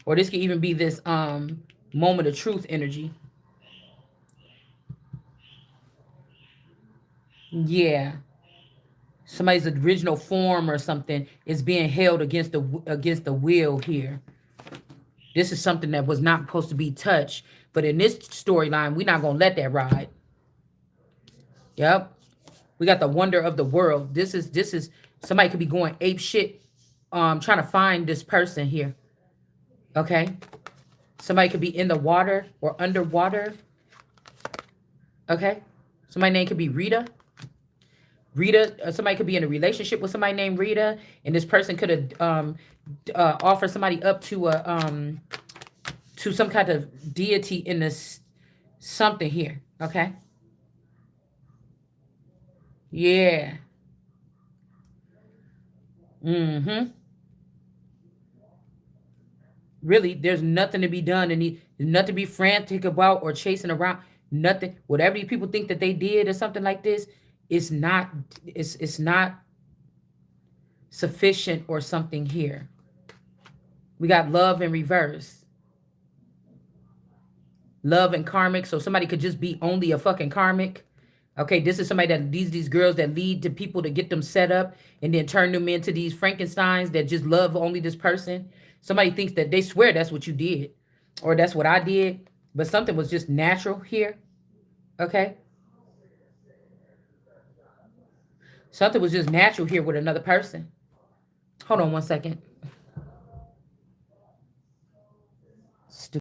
Or this could even be this moment of truth energy. Yeah. Somebody's original form or something is being held against the will here. This is something that was not supposed to be touched. But in this storyline, we're not going to let that ride. Yep. We got the wonder of the world. This is somebody could be going ape shit trying to find this person here. Okay? Somebody could be in the water or underwater. Okay? Somebody's name could be Rita. Somebody could be in a relationship with somebody named Rita, and this person could have offered somebody up to some kind of deity in this something here. Okay? Yeah. Mm-hmm. Really, there's nothing to be done and there's nothing to be frantic about or chasing around. Nothing. Whatever these people think that they did or something like this, it's not. It's not sufficient or something here. We got love in reverse, love and karmic. So somebody could just be only a fucking karmic. Okay, this is somebody that these girls that lead to people to get them set up and then turn them into these Frankensteins that just love only this person. Somebody thinks that they swear that's what you did or that's what I did, but something was just natural here. Okay, something was just natural here with another person. Hold on one second.